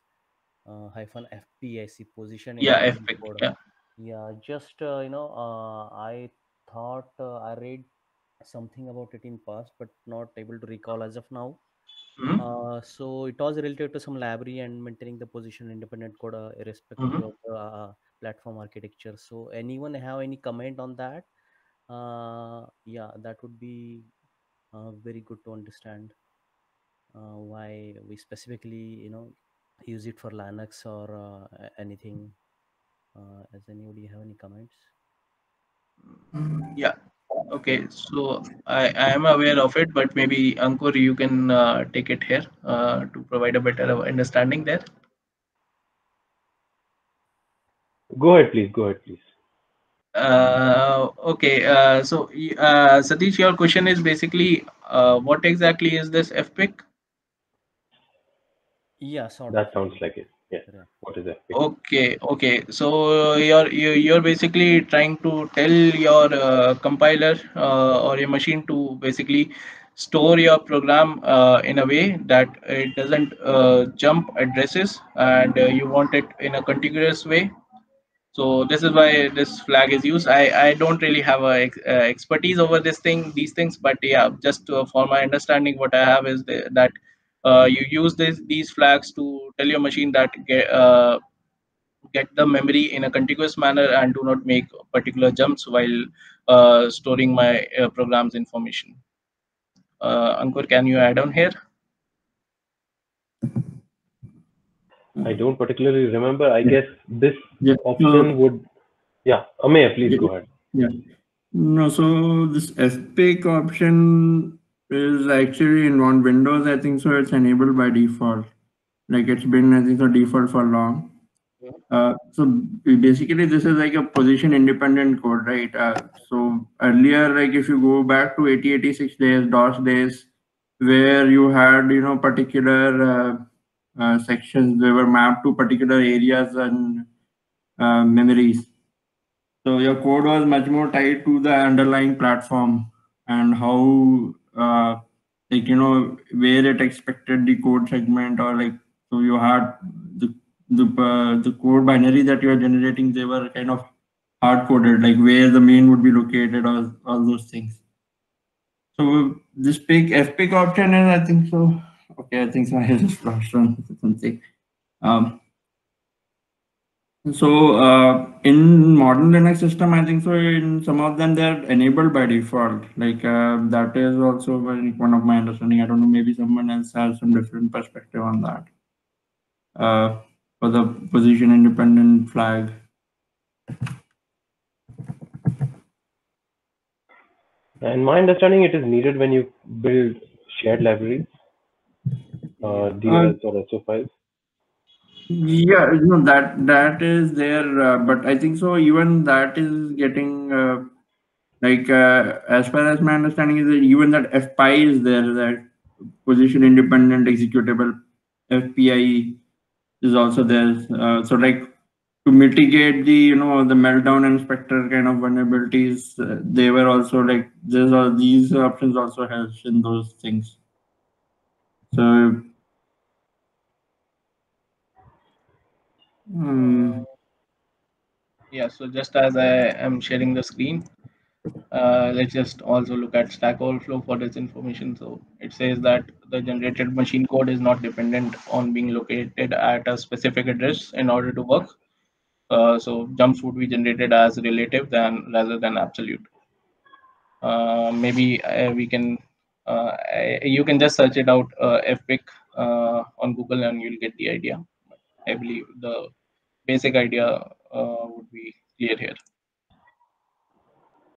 S3: hyphen FPIC position in
S1: Yeah,
S3: the
S1: FPIC.
S3: code.
S1: Yeah.
S3: Yeah, just I thought I read something about it in past, but not able to recall as of now.
S1: Mhm.
S3: So it was related to some library and maintaining the position independent code, irrespective
S1: Mhm.
S3: of the platform architecture. So anyone have any comment on that? Yeah, that would be very good to understand. why we specifically use it for Linux or anything. Does anybody have any comments?
S1: Yeah. Okay. So I am aware of it, but maybe Ankur, you can take it here to provide a better understanding there.
S2: Go ahead, please. Go ahead, please.
S1: Okay. So Satish, your question is basically what exactly is this FPIC?
S3: Yeah, sort of.
S2: That sounds like it. Yeah.
S3: Yeah.
S2: What is that?
S1: Okay. So you're basically trying to tell your compiler or your machine to basically store your program in a way that it doesn't jump addresses, and you want it in a contiguous way. So this is why this flag is used. I don't really have expertise over these things, but yeah, just for my understanding, what I have is that you use these flags to tell your machine that get the memory in a contiguous manner and do not make particular jumps while storing my program's information. Ankur, can you add on here?
S2: I don't particularly remember. I guess this
S4: Yeah.
S2: option would. Yeah, Ameya, please
S4: Yeah.
S2: go ahead.
S4: Yeah. No, so this FPIC option is actually on Windows, I think so it's enabled by default. Like it's been, I think so, default for long. So basically this is like a position independent code, right? So earlier, like if you go back to 8086 days, DOS days, where you had, particular sections, they were mapped to particular areas and memories. So your code was much more tied to the underlying platform and how, where it expected the code segment, or like, so you had the code binary that you are generating, they were kind of hard coded, like where the main would be located, or all those things. So this FPIC option is, I think so. Okay, I think so. I just lost on something. So in modern Linux system, I think so. In some of them, they're enabled by default. Like that is also one of my understanding. I don't know. Maybe someone else has some different perspective on that. For the position independent flag.
S2: And my understanding, it is needed when you build shared libraries, DLLs or SO files.
S4: Yeah, that is there, but I think so. Even that is getting as far as my understanding is that even that FPI is there, that position independent executable FPI is also there. So like to mitigate the the meltdown and Spectre kind of vulnerabilities, they were also like these options also helps in those things. So.
S1: Yeah, so just as I am sharing the screen, let's just also look at Stack Overflow for this information. So it says that the generated machine code is not dependent on being located at a specific address in order to work. So jumps would be generated as relative rather than absolute. Maybe we can you can just search it out, FPIC on Google, and you'll get the idea. I believe the basic idea would be clear here.